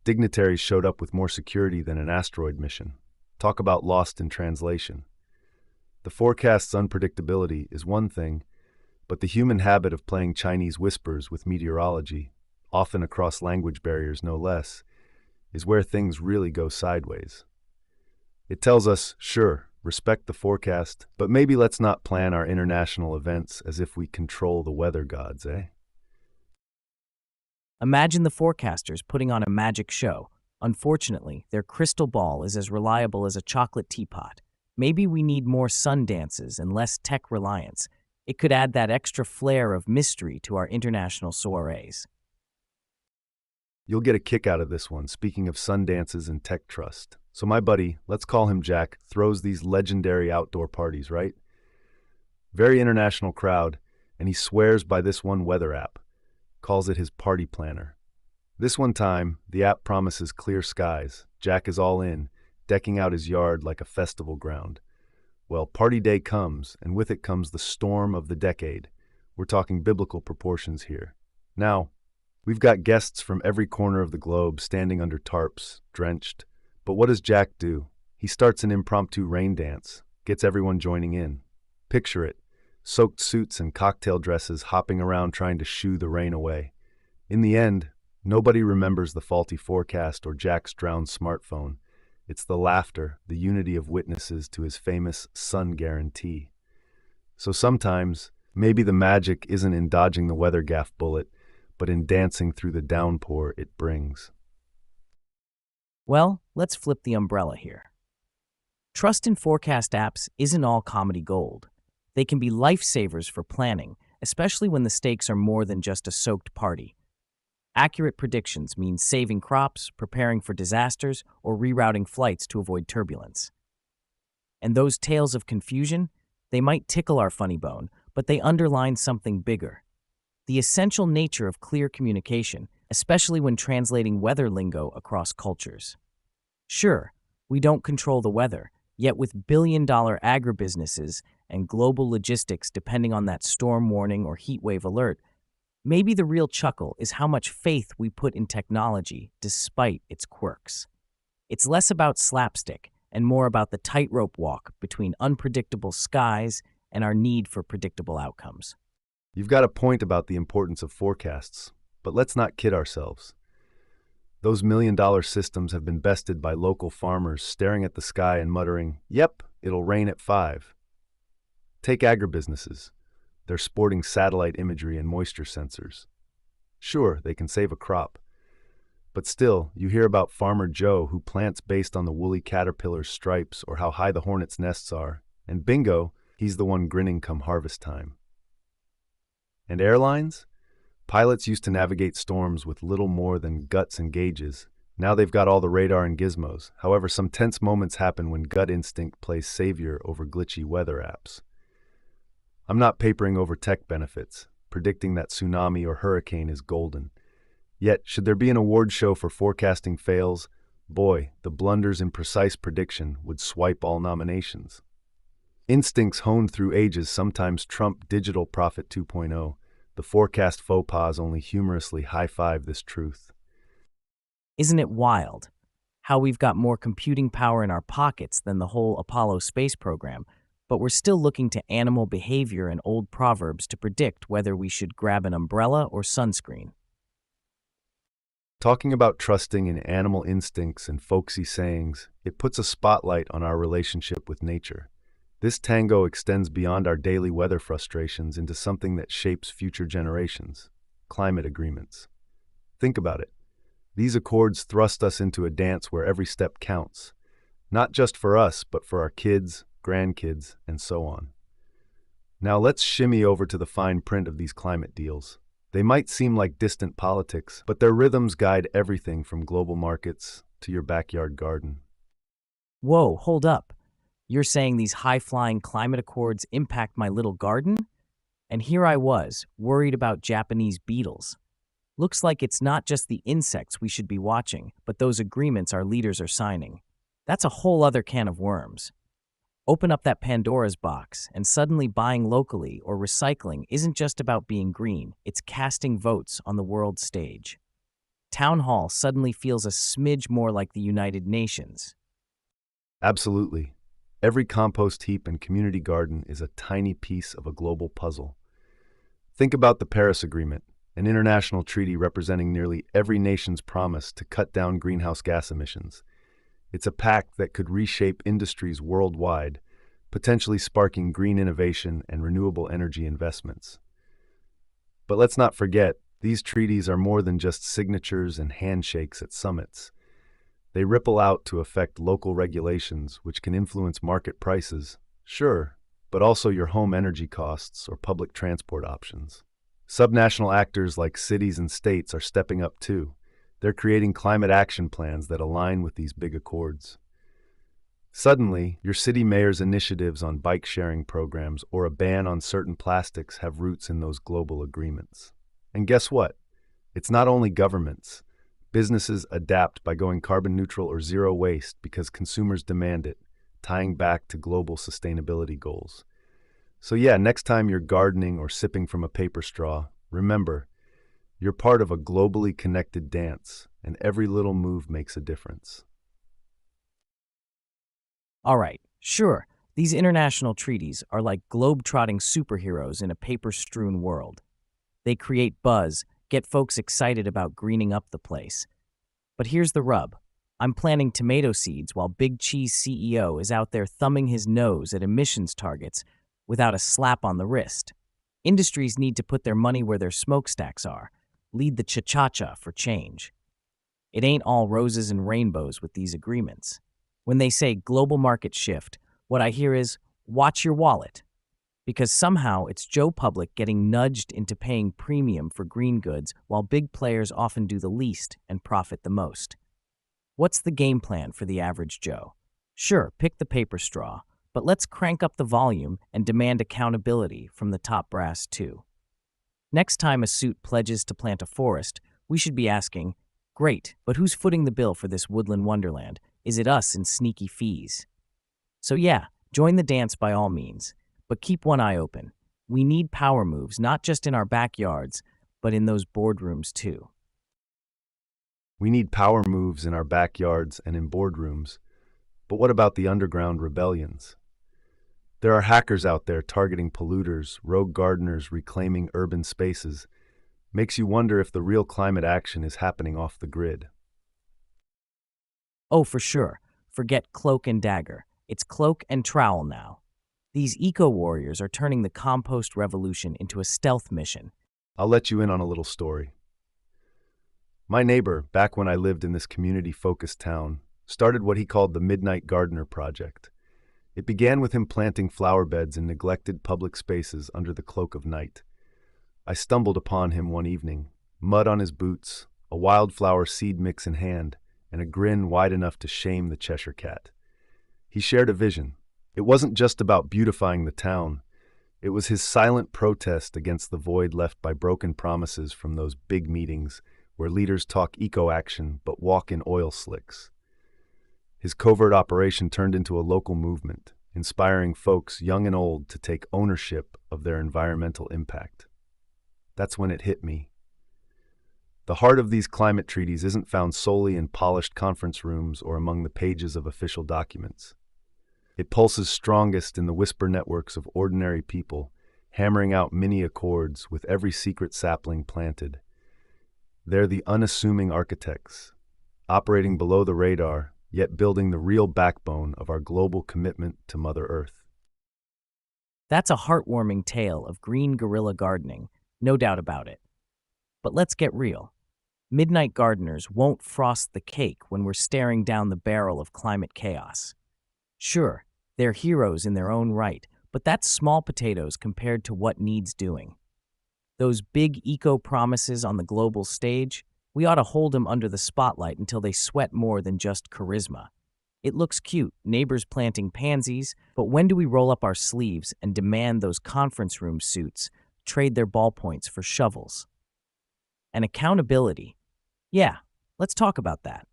Dignitaries showed up with more security than an asteroid mission. Talk about lost in translation. The forecast's unpredictability is one thing, but the human habit of playing Chinese whispers with meteorology, often across language barriers no less, is where things really go sideways. It tells us, sure, respect the forecast, but maybe let's not plan our international events as if we control the weather gods, eh? Imagine the forecasters putting on a magic show. Unfortunately, their crystal ball is as reliable as a chocolate teapot. Maybe we need more sun dances and less tech reliance. It could add that extra flair of mystery to our international soirees. You'll get a kick out of this one, speaking of sun dances and tech trust. So my buddy, let's call him Jack, throws these legendary outdoor parties, right? Very international crowd, and he swears by this one weather app, calls it his party planner. This one time, the app promises clear skies. Jack is all in, decking out his yard like a festival ground. Well, party day comes, and with it comes the storm of the decade. We're talking biblical proportions here. Now, we've got guests from every corner of the globe standing under tarps, drenched. But what does Jack do? He starts an impromptu rain dance, gets everyone joining in. Picture it, soaked suits and cocktail dresses hopping around trying to shoo the rain away. In the end, nobody remembers the faulty forecast or Jack's drowned smartphone. It's the laughter, the unity of witnesses to his famous sun guarantee. So sometimes, maybe the magic isn't in dodging the weather gaff bullet, but in dancing through the downpour it brings. Well, let's flip the umbrella here. Trust in forecast apps isn't all comedy gold. They can be lifesavers for planning, especially when the stakes are more than just a soaked party. Accurate predictions mean saving crops, preparing for disasters, or rerouting flights to avoid turbulence. And those tales of confusion, they might tickle our funny bone, but they underline something bigger. The essential nature of clear communication, especially when translating weather lingo across cultures. Sure, we don't control the weather, yet with billion-dollar agribusinesses and global logistics depending on that storm warning or heat wave alert, maybe the real chuckle is how much faith we put in technology despite its quirks. It's less about slapstick and more about the tightrope walk between unpredictable skies and our need for predictable outcomes. You've got a point about the importance of forecasts, but let's not kid ourselves. Those million-dollar systems have been bested by local farmers staring at the sky and muttering, "Yep, it'll rain at 5." Take agribusinesses. They're sporting satellite imagery and moisture sensors. Sure, they can save a crop. But still, you hear about Farmer Joe who plants based on the woolly caterpillar's stripes or how high the hornet's nests are, and bingo, he's the one grinning come harvest time. And airlines? Pilots used to navigate storms with little more than guts and gauges. Now they've got all the radar and gizmos. However, some tense moments happen when gut instinct plays savior over glitchy weather apps. I'm not papering over tech benefits, predicting that tsunami or hurricane is golden. Yet, should there be an award show for forecasting fails, boy, the blunders in precise prediction would swipe all nominations. Instincts honed through ages sometimes trump digital prophet 2.0. The forecast faux pas only humorously high-five this truth. Isn't it wild how we've got more computing power in our pockets than the whole Apollo space program, but we're still looking to animal behavior and old proverbs to predict whether we should grab an umbrella or sunscreen? Talking about trusting in animal instincts and folksy sayings, it puts a spotlight on our relationship with nature. This tango extends beyond our daily weather frustrations into something that shapes future generations: climate agreements. Think about it. These accords thrust us into a dance where every step counts, not just for us, but for our kids, grandkids, and so on. Now let's shimmy over to the fine print of these climate deals. They might seem like distant politics, but their rhythms guide everything from global markets to your backyard garden. Whoa, hold up. You're saying these high-flying climate accords impact my little garden? And here I was, worried about Japanese beetles. Looks like it's not just the insects we should be watching, but those agreements our leaders are signing. That's a whole other can of worms. Open up that Pandora's box, and suddenly buying locally or recycling isn't just about being green, it's casting votes on the world stage. Town Hall suddenly feels a smidge more like the United Nations. Absolutely. Every compost heap and community garden is a tiny piece of a global puzzle. Think about the Paris Agreement, an international treaty representing nearly every nation's promise to cut down greenhouse gas emissions. It's a pact that could reshape industries worldwide, potentially sparking green innovation and renewable energy investments. But let's not forget, these treaties are more than just signatures and handshakes at summits. They ripple out to affect local regulations, which can influence market prices, sure, but also your home energy costs or public transport options. Subnational actors like cities and states are stepping up too. They're creating climate action plans that align with these big accords. Suddenly, your city mayor's initiatives on bike-sharing programs or a ban on certain plastics have roots in those global agreements. And guess what? It's not only governments. Businesses adapt by going carbon neutral or zero waste because consumers demand it, tying back to global sustainability goals. So yeah, next time you're gardening or sipping from a paper straw, remember, you're part of a globally connected dance, and every little move makes a difference. All right, sure, these international treaties are like globe-trotting superheroes in a paper-strewn world. They create buzz, get folks excited about greening up the place. But here's the rub. I'm planting tomato seeds while Big Cheese CEO is out there thumbing his nose at emissions targets without a slap on the wrist. Industries need to put their money where their smokestacks are, lead the cha-cha-cha for change. It ain't all roses and rainbows with these agreements. When they say global market shift, what I hear is, watch your wallet. Because somehow it's Joe Public getting nudged into paying premium for green goods while big players often do the least and profit the most. What's the game plan for the average Joe? Sure, pick the paper straw, but let's crank up the volume and demand accountability from the top brass too. Next time a suit pledges to plant a forest, we should be asking, great, but who's footing the bill for this woodland wonderland? Is it us in sneaky fees? So yeah, join the dance by all means. But keep one eye open. We need power moves, not just in our backyards, but in those boardrooms too. We need power moves in our backyards and in boardrooms. But what about the underground rebellions? There are hackers out there targeting polluters, rogue gardeners reclaiming urban spaces. Makes you wonder if the real climate action is happening off the grid. Oh, for sure. Forget cloak and dagger. It's cloak and trowel now. These eco-warriors are turning the compost revolution into a stealth mission. I'll let you in on a little story. My neighbor, back when I lived in this community-focused town, started what he called the Midnight Gardener Project. It began with him planting flower beds in neglected public spaces under the cloak of night. I stumbled upon him one evening, mud on his boots, a wildflower seed mix in hand, and a grin wide enough to shame the Cheshire Cat. He shared a vision. It wasn't just about beautifying the town. It was his silent protest against the void left by broken promises from those big meetings where leaders talk eco-action but walk in oil slicks. His covert operation turned into a local movement, inspiring folks, young and old, to take ownership of their environmental impact. That's when it hit me. The heart of these climate treaties isn't found solely in polished conference rooms or among the pages of official documents. It pulses strongest in the whisper networks of ordinary people, hammering out mini accords with every secret sapling planted. They're the unassuming architects, operating below the radar, yet building the real backbone of our global commitment to Mother Earth. That's a heartwarming tale of green guerrilla gardening, no doubt about it. But let's get real. Midnight gardeners won't frost the cake when we're staring down the barrel of climate chaos. Sure, they're heroes in their own right, but that's small potatoes compared to what needs doing. Those big eco-promises on the global stage, we ought to hold them under the spotlight until they sweat more than just charisma. It looks cute, neighbors planting pansies, but when do we roll up our sleeves and demand those conference room suits trade their ballpoints for shovels? And accountability. Yeah, let's talk about that.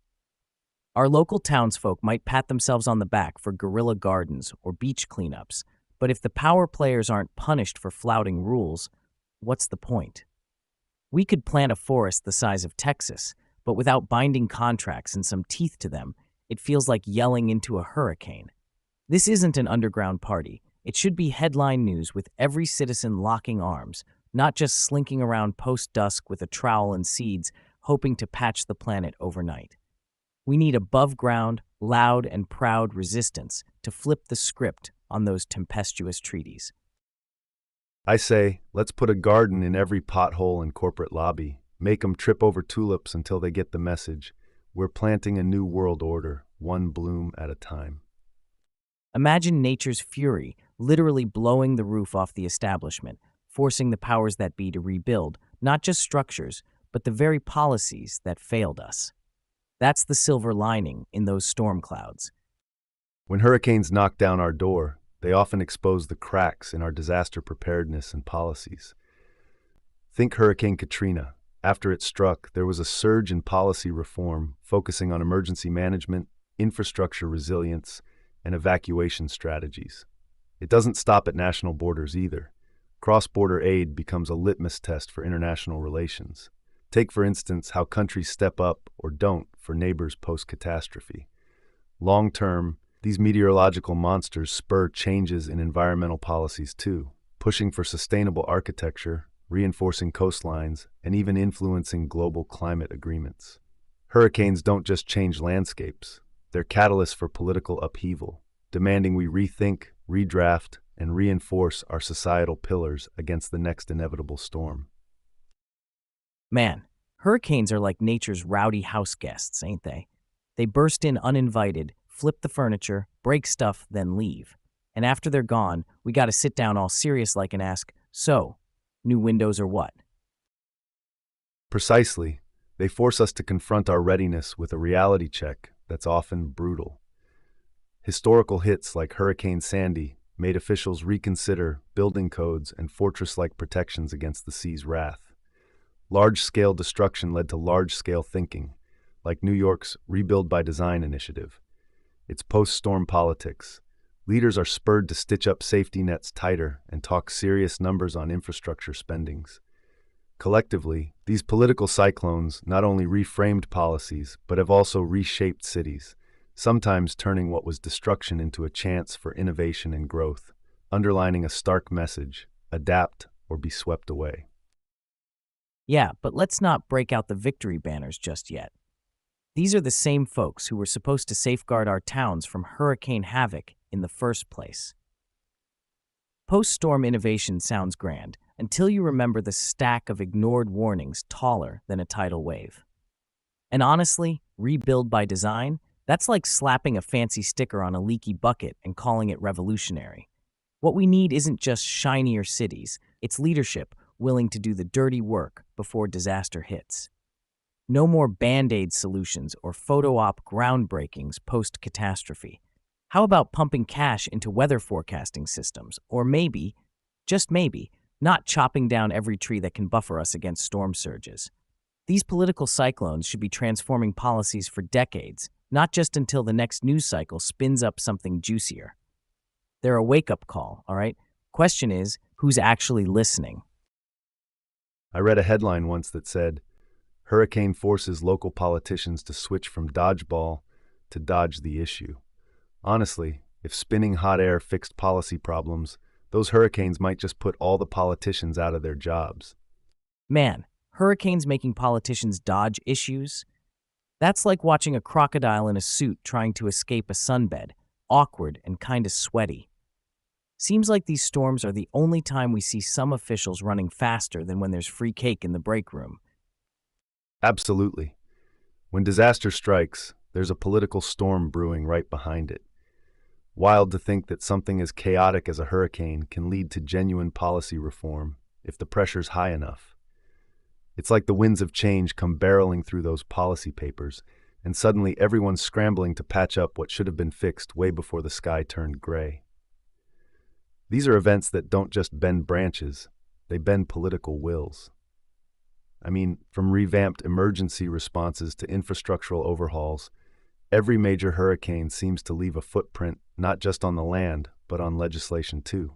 Our local townsfolk might pat themselves on the back for guerrilla gardens or beach cleanups, but if the power players aren't punished for flouting rules, what's the point? We could plant a forest the size of Texas, but without binding contracts and some teeth to them, it feels like yelling into a hurricane. This isn't an underground party. It should be headline news with every citizen locking arms, not just slinking around post-dusk with a trowel and seeds, hoping to patch the planet overnight. We need above-ground, loud, and proud resistance to flip the script on those tempestuous treaties. I say, let's put a garden in every pothole and corporate lobby. Make 'em trip over tulips until they get the message. We're planting a new world order, one bloom at a time. Imagine nature's fury literally blowing the roof off the establishment, forcing the powers that be to rebuild, not just structures, but the very policies that failed us. That's the silver lining in those storm clouds. When hurricanes knock down our door, they often expose the cracks in our disaster preparedness and policies. Think Hurricane Katrina. After it struck, there was a surge in policy reform focusing on emergency management, infrastructure resilience, and evacuation strategies. It doesn't stop at national borders either. Cross-border aid becomes a litmus test for international relations. Take, for instance, how countries step up or don't for neighbors post-catastrophe. Long-term, these meteorological monsters spur changes in environmental policies too, pushing for sustainable architecture, reinforcing coastlines, and even influencing global climate agreements. Hurricanes don't just change landscapes, they're catalysts for political upheaval, demanding we rethink, redraft, and reinforce our societal pillars against the next inevitable storm. Man, hurricanes are like nature's rowdy house guests, ain't they? They burst in uninvited, flip the furniture, break stuff, then leave. And after they're gone, we gotta sit down all serious-like and ask, so, new windows or what? Precisely, they force us to confront our readiness with a reality check that's often brutal. Historical hits like Hurricane Sandy made officials reconsider building codes and fortress-like protections against the sea's wrath. Large-scale destruction led to large-scale thinking, like New York's Rebuild by Design initiative. It's post-storm politics. Leaders are spurred to stitch up safety nets tighter and talk serious numbers on infrastructure spendings. Collectively, these political cyclones not only reframed policies, but have also reshaped cities, sometimes turning what was destruction into a chance for innovation and growth, underlining a stark message: adapt or be swept away. Yeah, but let's not break out the victory banners just yet. These are the same folks who were supposed to safeguard our towns from hurricane havoc in the first place. Post-storm innovation sounds grand until you remember the stack of ignored warnings taller than a tidal wave. And honestly, rebuild by design, that's like slapping a fancy sticker on a leaky bucket and calling it revolutionary. What we need isn't just shinier cities, it's leadership willing to do the dirty work before disaster hits. No more Band-Aid solutions or photo-op groundbreakings post-catastrophe. How about pumping cash into weather forecasting systems? Or maybe, just maybe, not chopping down every tree that can buffer us against storm surges. These political cyclones should be transforming policies for decades, not just until the next news cycle spins up something juicier. They're a wake-up call, all right? Question is, who's actually listening? I read a headline once that said, "Hurricane forces local politicians to switch from dodgeball to dodge the issue." Honestly, if spinning hot air fixed policy problems, those hurricanes might just put all the politicians out of their jobs. Man, hurricanes making politicians dodge issues? That's like watching a crocodile in a suit trying to escape a sunbed, awkward and kinda sweaty. Seems like these storms are the only time we see some officials running faster than when there's free cake in the break room. Absolutely. When disaster strikes, there's a political storm brewing right behind it. Wild to think that something as chaotic as a hurricane can lead to genuine policy reform if the pressure's high enough. It's like the winds of change come barreling through those policy papers, and suddenly everyone's scrambling to patch up what should have been fixed way before the sky turned gray. These are events that don't just bend branches, they bend political wills. I mean, from revamped emergency responses to infrastructural overhauls, every major hurricane seems to leave a footprint not just on the land, but on legislation too.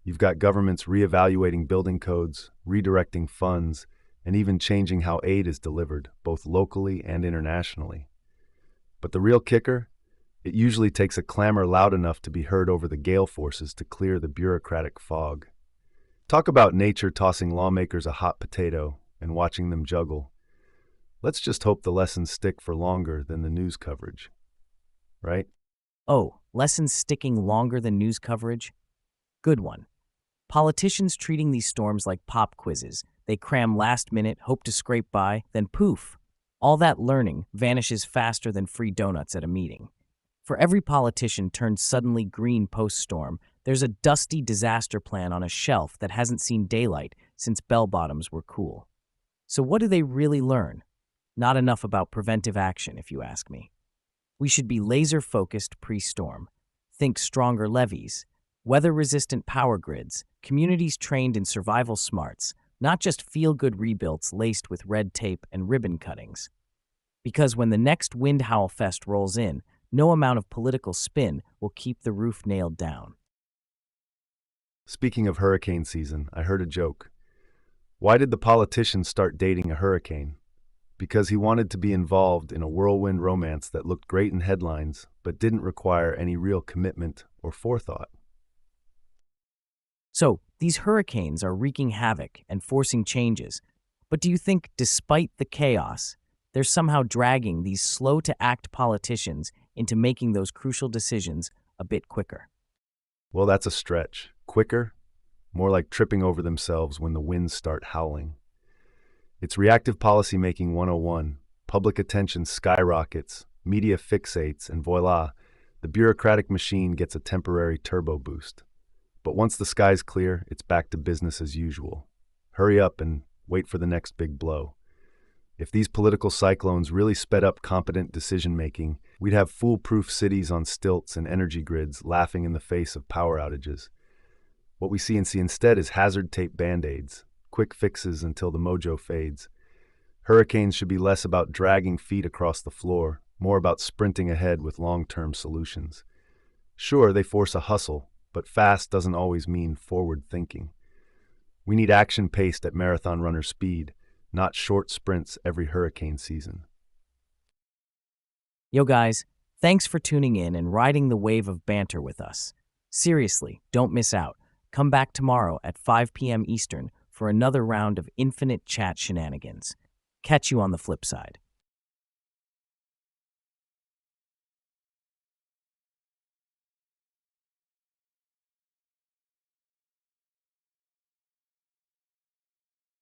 You've got governments reevaluating building codes, redirecting funds, and even changing how aid is delivered, both locally and internationally. But the real kicker? It usually takes a clamor loud enough to be heard over the gale forces to clear the bureaucratic fog. Talk about nature tossing lawmakers a hot potato and watching them juggle. Let's just hope the lessons stick for longer than the news coverage. Right? Oh, lessons sticking longer than news coverage? Good one. Politicians treating these storms like pop quizzes. They cram last minute, hope to scrape by, then poof. All that learning vanishes faster than free donuts at a meeting. For every politician turned suddenly green post-storm, there's a dusty disaster plan on a shelf that hasn't seen daylight since bell-bottoms were cool. So what do they really learn? Not enough about preventive action, if you ask me. We should be laser-focused pre-storm. Think stronger levees, weather-resistant power grids, communities trained in survival smarts, not just feel-good rebuilds laced with red tape and ribbon cuttings. Because when the next wind howl fest rolls in, no amount of political spin will keep the roof nailed down. Speaking of hurricane season, I heard a joke. Why did the politician start dating a hurricane? Because he wanted to be involved in a whirlwind romance that looked great in headlines, but didn't require any real commitment or forethought. So, these hurricanes are wreaking havoc and forcing changes. But do you think, despite the chaos, they're somehow dragging these slow-to-act politicians into making those crucial decisions a bit quicker? Well, that's a stretch. Quicker? More like tripping over themselves when the winds start howling. It's reactive policymaking 101. Public attention skyrockets, media fixates, and voila, the bureaucratic machine gets a temporary turbo boost. But once the sky's clear, it's back to business as usual. Hurry up and wait for the next big blow. If these political cyclones really sped up competent decision-making, we'd have foolproof cities on stilts and energy grids laughing in the face of power outages. What we see instead is hazard tape band-aids, quick fixes until the mojo fades. Hurricanes should be less about dragging feet across the floor, more about sprinting ahead with long-term solutions. Sure, they force a hustle, but fast doesn't always mean forward thinking. We need action paced at marathon runner speed, not short sprints every hurricane season. Yo guys, thanks for tuning in and riding the wave of banter with us. Seriously, don't miss out. Come back tomorrow at 5 p.m. Eastern for another round of infinite chat shenanigans. Catch you on the flip side.